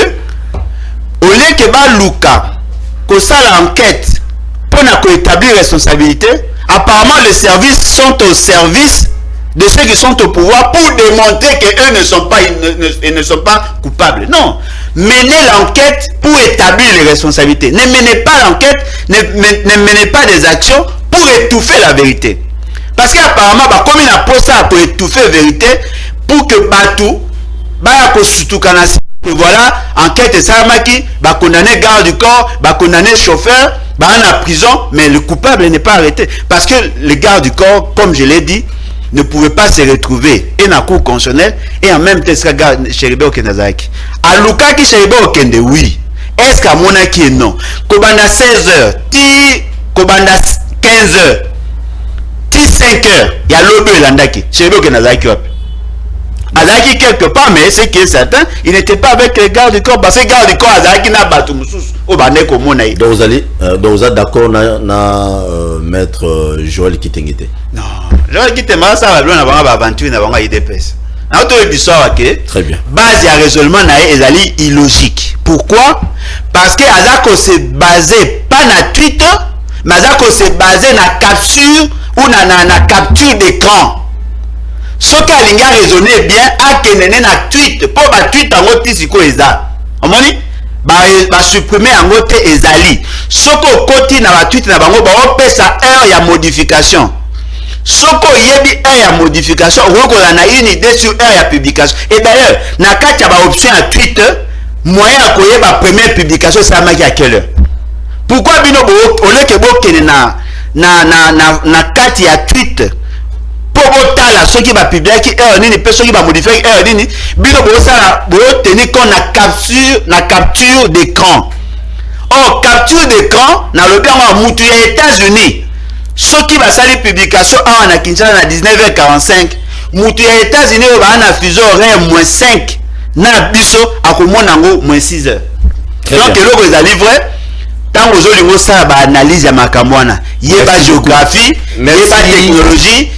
au lieu que ba Luka, que ça l'enquête, pour établir responsabilité, apparemment les services sont au service de ceux qui sont au pouvoir pour démontrer qu'eux ne sont pas coupables. Non. Menez l'enquête pour établir les responsabilités. Ne menez pas l'enquête, ne menez pas des actions pour étouffer la vérité. Parce qu'apparemment, comme il a posé ça pour étouffer la vérité, pour que Batou, voilà, enquête et Saramaki, condamner garde du corps, condamner chauffeur, en prison, mais le coupable n'est pas arrêté. Parce que le garde du corps, comme je l'ai dit, ne pouvait pas se retrouver et dans la cour constitutionnelle et en même temps Cheribe Okende Nazaki. À Luka qui Cheribe Okende, oui. Est-ce qu'à Monaki, non? Kobanda 16h, ti Kobanda 15h, ti 5h, il y a l'obé landaki. Cheribe Okende Nazaki. Azaki quelque part, mais ce qui est certain, il n'était pas avec les gardes du corps, parce que les gardes du corps, Azaki n'a pas tout moussous, au bandé comme on a eu. Donc vous êtes d'accord, maître Joël Kitengete? Non, Joël Kitengete, ça va bien avoir aventure, n'a pas IDPS. Très bien. Base et raisonnement est illogique. Pourquoi? Parce que Azako s'est basé pas na Twitter, mais Azako s'est basé na capture ou na capture d'écran. Ce qui a raisonné bien, a kené na tweet, pour ba tweet en mode tisiko eza. Omoni? Ba supprimer en mode ezali. Ce qu'on côté na ba tweet na bango ba opesa heure ya modification. Ce qu'on yebi heure ya modification, on a une idée sur heure ya publication. Et d'ailleurs, na kati ba option à tweet, moyen à koye ba première publication ça m'a à quelle heure? Pourquoi bino bo au lieu que bo kené na kati ya tweet pour la ceux qui va publier qui heure nini personne qui va modifier heure nini bino bo ça bo tenir compte na capture d'écran. Or capture d'écran na le bien en mutu aux États-Unis ceux qui va salir publication en na Kinshasa na 19h45 mutu aux États-Unis va na fuseau horaire -5 na biso akomona ngo -6h. Donc eloko ezali vrai tant aux olingo ça ba analyse ya makamwana yeba géographie yeba technologie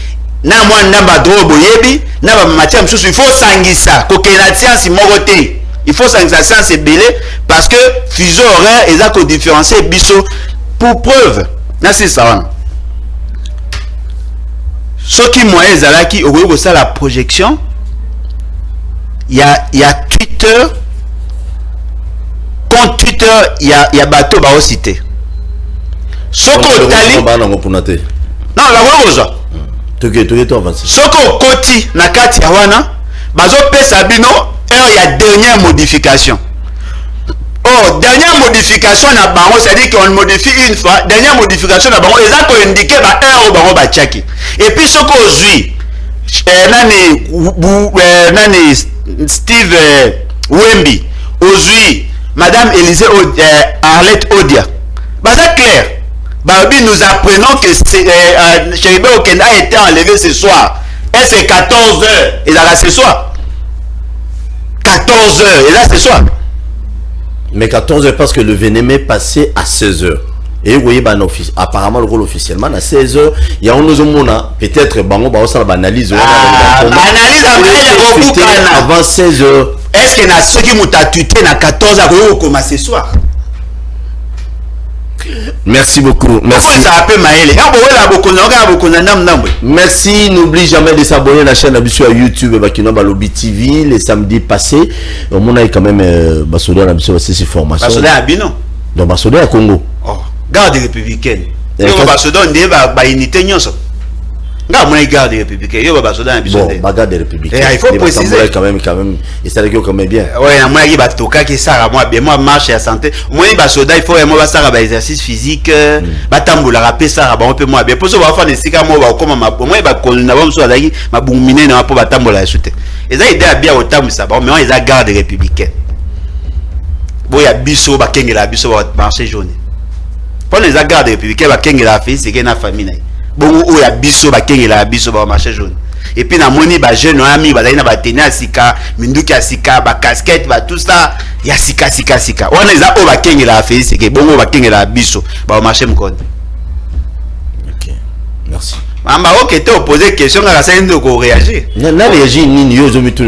na moi ndamba drobo yebi na ba matière msusu il faut sangisa kokela science moroté il faut sangisa science belé parce que fuseau horaire eza ko différencier biso pour preuve na c'est ça ce qui moyen ezalaki okoki ça la projection il y a Twitter compte Twitter il y a bateau ba cité soko tali non la voix Soko Koti na kati ya wana bazo pesa bino heure ya dernière modification. Oh, dernière modification na bango c'est-à-dire qu'on modifie une fois, dernière modification na bango eza ko indiquer ba heure bango ba chaki. Et puis soko ozui nani Steve Wemby ozui Madame Élysée Arlette Odia. Baza clair. Babi, nous apprenons que Chéribé Okenda a été enlevé ce soir. Et c'est 14 h. Et là, ce soir. 14 h. Et là, ce soir. Mais 14 h parce que le Vénémé passait à 16 h. Et vous voyez, apparemment, le rôle officiellement, à 16 h, il y a un autre monde, peut-être, analyse. Analyse avant 16 h. Est-ce que na ceux qui m'ont tué na 14 h, comment ce soir? Merci beaucoup. Merci. Merci. N'oublie jamais de s'abonner à la chaîne à YouTube Bakino Balobi TV les samedis passés. On a quand même Basoda na biso c'est formation. Basoda Abino. Donc Basoda à Congo. Oh, garde républicaine. Et Basoda ndé ba unité nyonso. Garde républicaine. Yo Basoda na biso. Bon, garde républicaine. Il faut préciser quand même et ça quand même bien. Ouais, na moi qui ba toka qui ça moi bien moi marche à santé. Moi Basoda il faut moi ba ça ba exercice physique ba tambola rapper ça ba on peut moi bien pour ça va faire des sika moi ba comme ma moi ba ko na ba mso azaki ma bungumine na po ba tambola sute. Et ça idée bien au tamu ça ba mais on les garde républicaine. Bon ya biso ba kengela biso ba marché jaune. Pour les garde républicaine ba kengela fait c'est que na famille. Bon o ya biso ba kengela biso ba marché jaune. Et puis na moni ba jeune ami ba na ba tenir sika minduki asika ba casquette ba tout ça ya sika on les a o ba kengela fait c'est que bon o ba kengela biso ba marché mkonde. OK. Merci. Mamba OK te poser question à ça de ko réagir. Na réagir ni yo zo mitu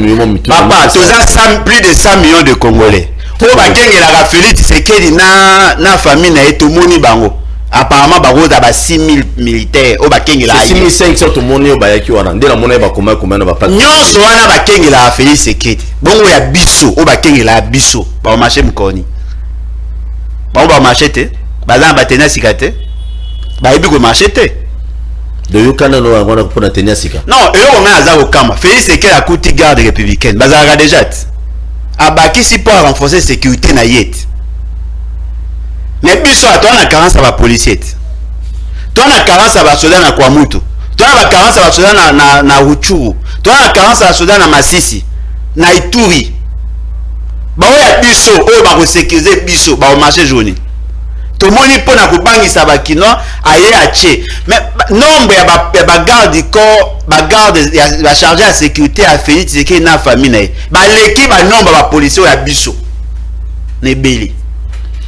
papa tous ça plus de 100 millions de Congolais. To ba kengela Félix Tshisekedi na famille na eto moni bango. Apparemment baroza ba 6000 militaires au bakengela 6500 to moni obayaki wana ndela mona ba comment na ba pas nyonso wana bakengela Félix Tshisekedi bongo ya biso o bakengela biso ba marché mkoni ba marché te baza ba tena sikate ba yebi ko marché te de yokana no wana ko na tena sika non elo nga aza ko kama Félix Tshisekedi a kuti garde républicaine baza déjà abaki si pour renforcer sécurité na yet. Mais biso toi na carence à la policier. Toi na carence à la soldat na Kwamutu. Toi na carence à la soldat na Ruchuru. Toi na carence à la soldat na Masisi. Na Ituri. Ba oya biso o ba ko sécuriser biso ba au marché jaune. To moni pona ko bangisa ba kino aye ache. Mais nombre ya ba garde corps, ba garde ba chargé à sécurité à Félix Tshisekedi na famille na. Ba leki ba nombre ba policier ya biso. Ne beli.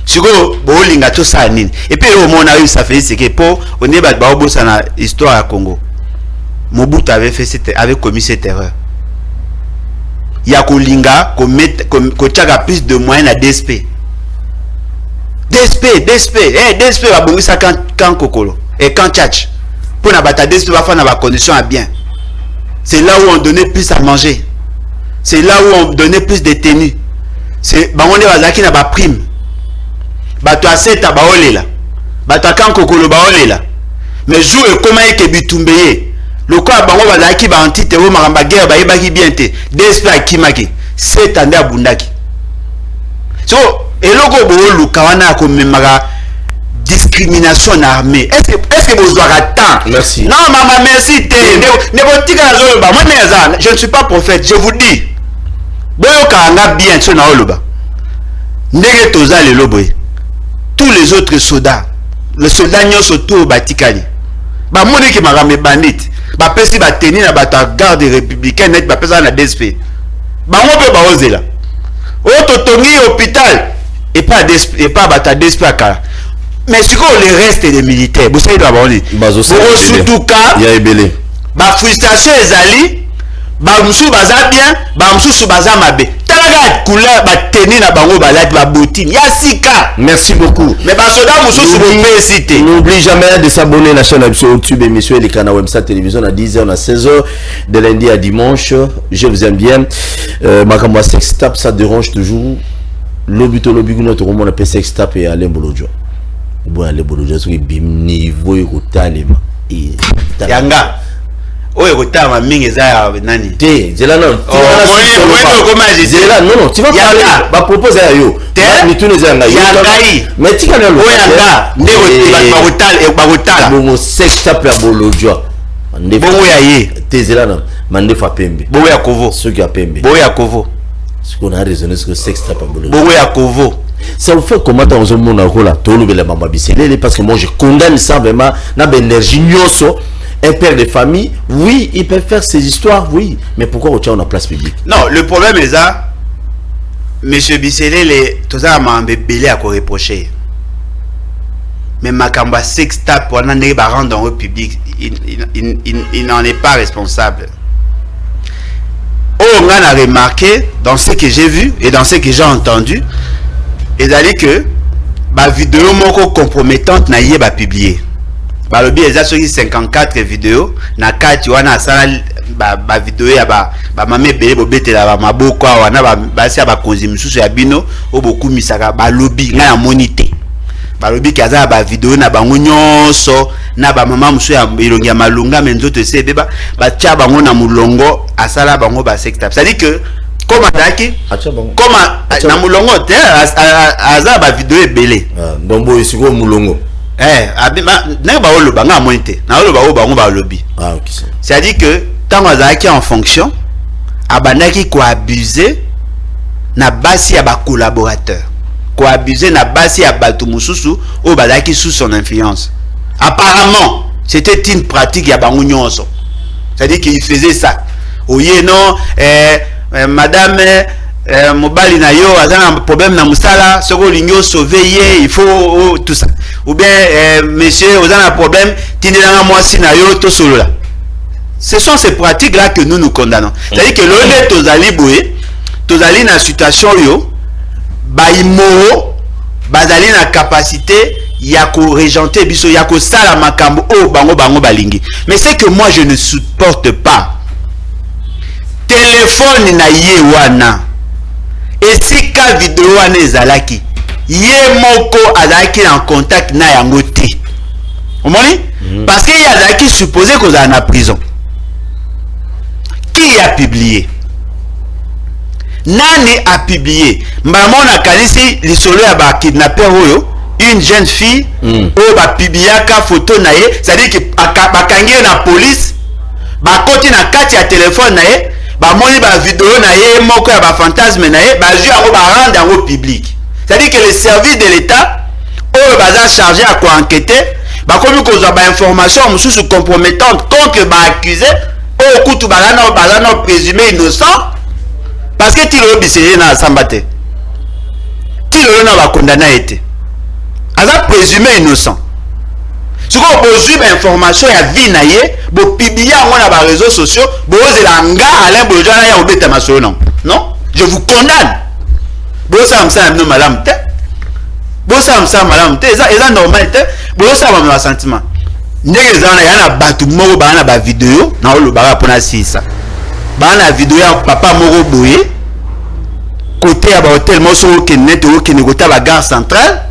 Siko bolinga to sa nini et puis au monde a eu ça fait c'est que pour on est ba bossa na histoire à Congo Mobutu avait commis cette erreur ya kolinga ko tchaka plus de moyens à DSP va bongisa quand kokolo et quand tchatch pour na bata DSP va faire na ba conditions à bien. C'est là où on donnait plus à manger, c'est là où on donnait plus de tenues, c'est ba on est bazaki na ba prime bato aseta baolela bato akankokolo baolela mais jour et comment est que bitumbeye le quoi bango bazaki ba antite o maramba guerre ba yebaki bien te DSP akimaki c'est ande abundaki so eloko bo luka wana ko memaka discrimination en armée est-ce que vous aurez temps merci non maman merci te ne botika na zoloba moi neza je ne suis pas prophète je vous dis boyoka nga bien so na oloba ndenge toza le loboye tous les autres soldats, les soldats nyonso to batikali. Ba moni ki maramé bandit. Ba pesi ba tenir na bata garde républicaine net ba pesa na DSP. Ba mo pe ba ozela. O totongi hôpital et pas bata DSP akala. Mais c'est quoi le reste des militaires? Vous savez doit ba oni. Bazo surtout ka ya ebele. Ba frustration ezali ba musu baza bien, ba musu baza mabe. Talaga couleur ba tenir na bango balati ba botine. Ya sika. Merci beaucoup. Mais ba soda musu vous citer. N'oublie jamais de s'abonner à la chaîne YouTube émission et les canaux Websat Télévision à 10h à 16h de lundi à dimanche. Je vous aime bien. Makamwa sextape ça dérange toujours. Lobito lobigu notre roman appelle sextape et Alain Bolodjo. Bon Alain Bolodjo c'est bim niveau yotalema. Yanga. Oye kotama mingi za nani te zela non zela non tu vas parler ba proposer à yo ni tu les anga yangai mais tika na lo yanga ndeko ba hotala bongo sextape ya Bolodjo bongo ya ye te zela non mande fa pembe bongo ya kovo ceux qui a pembe bongo ya kovo ce qu'on a raisonné sur sextape ya Bolodjo bongo ya kovo Ça vous fait comment dans un monde là, tout le monde parce que moi je condamne ça vraiment, n'a pas d'énergie, un père de famille, oui, il peut faire ses histoires, oui, mais pourquoi on tient en place publique? Non, le problème est ça, monsieur Bissele, tout ça m'a belé à quoi reprocher. Mais Makamba sextape pour n'en pas rendre dans le public, il n'en est pas responsable. On a remarqué dans ce que j'ai vu et dans ce que j'ai entendu, et d'aller que la vidéo moko compromettante n'a pas publié. Bah le biais sur 54 vidéos na 4 wana sala ba vidéo ya ba mamé belé bo betela ba maboko wana ba sia ba konzi misusu ya bino o boku misaka ba lobby nga na monité. Ba lobby kaza ba vidéo na bango nyonso na ba mama musu ya ilongi ya malunga menzo te se beba ba tia bango na mulongo asala bango ba secteur. Ça dit que comme ataki comme na mulongo te aza ba vidéo ebele. Donc bo isiko mulongo. C'est-à-dire que tant qu'on en fonction, abandaki ko abuser na basi ya ba collaborateur, ko abuser na basi ya batu mususu o badaki sous son influence. Apparemment, c'était une pratique ya bango nyonso. C'est-à-dire qu'il faisait ça. Oye non, madame mobali na yo azana un problème na musala soko lingo sauver il faut tout ça ou bien monsieur azana un problème tindela moi si na yo to solo là. Ce sont ces pratiques là que nous condamnons. C'est-à-dire que l'on tozali boye tozali na situation yo ba imoro bazali na capacité ya ko régenter biso ya ko sala makambo o bango balingi. Mais c'est que moi je ne supporte pas téléphone na ye wana. Et si ka vidéo wana ezalaki ye moko azalaki en contact na yango te omoni parce que azalaki supposé qu'on a en prison. Qui a publié? Nani a publié? Maman na kanisi lisolo ya ba kidnapper oyo une jeune fille oyo ba publiaka photo na ye, c'est-à-dire que bakangi na police ba koti na kati ya téléphone na ye ba moni ba vidéo na ye moko ya ba fantasme na ye ba ju yango ba rendre yango public. C'est-à-dire que les services de l'État oyo baza chargé à quoi enquêter ba komi kozwa ba information mususu compromettante contre ba accusé oyo kutu bazana présumé innocent parce que tilo biseye na sambate tilo na ba condamné été aza présumé innocent. Si vous avez une information ya vie na ye bo publier na ba réseaux sociaux bo zela nga Alain Bolojana ya obeta masolo non je vous condamne bo ça me no malam te bo ça me malam te eza normal te bo ça ma sentiment ndenge zana ya na batu moko ba na ba vidéo na lo ba pona sisa ba na vidéo ya papa moko boye côté ya ba hôtel moso ke net o ke ngota ba gare centrale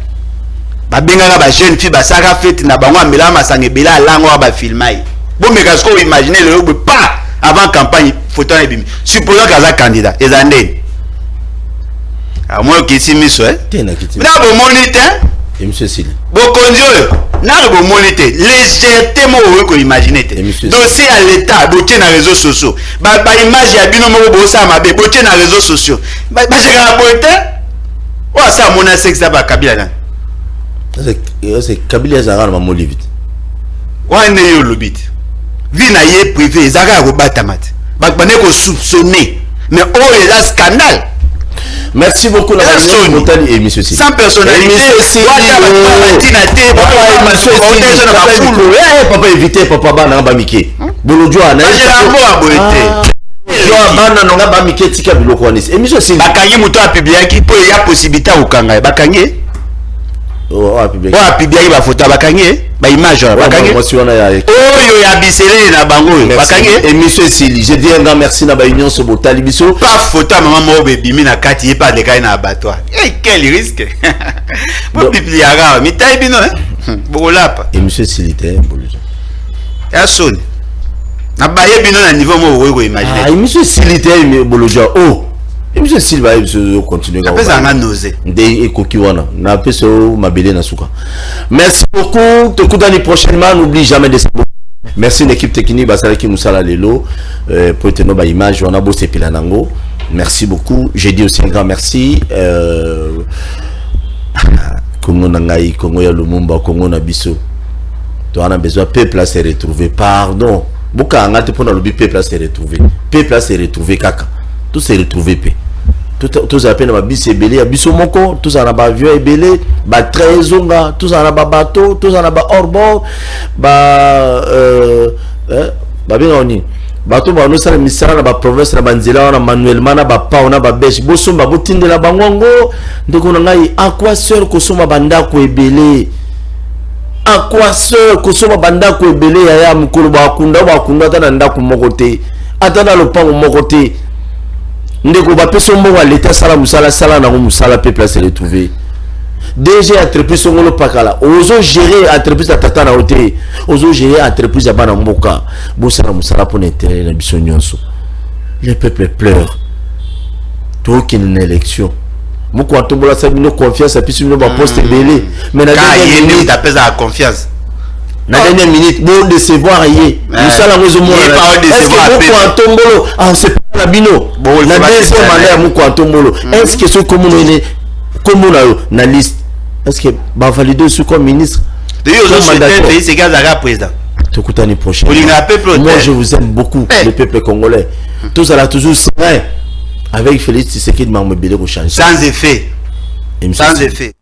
ba bengaka ba jeune fille ba saka fête na bango amela masanga bela lango ba filmai bon mais qu'est-ce qu'on imagine le pas avant campagne photo na bimi supposons kaza candidat ezande a moi qui si miso na bo moniteur et monsieur Sili bo konjo na bo moniteur légèreté mo ko imaginer dossier à l'état boté na réseaux sociaux ba image ya bino mo bo sa mabe boté na réseaux sociaux ba cheka boté o sa mona sexe ba kabila na c'est Kabila Zara maman vite. Ouais ne yo lobit. Vie na ye privé Zara ko batamat. Ba bane ko soupçonner. Mais oh les a scandale. Merci beaucoup la Montani et monsieur Sili. Sans personnalité. Papa éviter papa bana ba mike. Bolojo ana. Bana nonga ba mike tika biloko wanis. Et monsieur Sili. Bakangi muto a publié qui peut y a possibilité au kanga. Bakangi oh public ba photo bakangi ba image bakangi oyo ya bisele na bango bakangi et monsieur Sili je dis un grand merci na ba union so botali biso pas photo maman mo bebimi na kati pas de kai na abattoir quel risque pour publier ara mi tai bino bolapa et monsieur Sili te boluja ya son na ba bino na niveau mo wo imaginer ah monsieur Sili te boluja oh et monsieur Silva il continue après ça a nausé des ekokiwana na peso mabele na suka. Merci beaucoup te kudani prochainement n'oublie jamais de s'abonner. Merci l'équipe technique basala ki musala lelo pour te no ba image on a bossé pilanango. Merci beaucoup, j'ai dit aussi un grand merci Congo Nangaï, Congo ya Lumumba, Congo na biso. Tu as besoin peuple à se retrouver. Pardon. Boka ngate pour le peuple à se retrouver. Peuple à se retrouver kaka. Tout se retrouver pe. Tout à peine ma bis ebelé, biso moko, tout ça na ba avion ebelé, ba trésonga, tout ça na ba bateau, tout ça na ba hors-bord, ba bien oni. Bateau ba no sala misara na ba province na banzela na manuellement na ba pa na ba beche, boso ba botinde la bangongo, ndeko na ngai à quoi sert ko soma banda ko ebelé. À quoi sert ko soma banda ko ebelé ya mukulu ba kunda ta ndako moko te. Atana le pango moko te. Ndeko ba peso moko à l'état sala musala na musala peuple se retrouver. DG entreprise ngolo pakala. Ozo gérer entreprise tata na hotel. Ozo gérer entreprise ya bana mboka. Bosala musala pour l'intérêt na biso nyonso. Le peuple pleure. Tout qu'une élection. Moko atombola sabino confiance à piso no ba poste belé. Mais na dernière minute t'appelles à confiance. Na dernière minute bon décevoir yé. Musala ngozo mo. Est-ce que moko atombolo c'est pas la bino. La deuxième mandat moko atombolo. Est-ce que ce comme na liste est-ce que va valider ce comme ministre de c'est gars président tout l'année prochaine. Moi je vous aime beaucoup le peuple congolais. Tout ça là toujours serein avec Félix Tshisekedi Mamobele ko changer sans effet sans effet.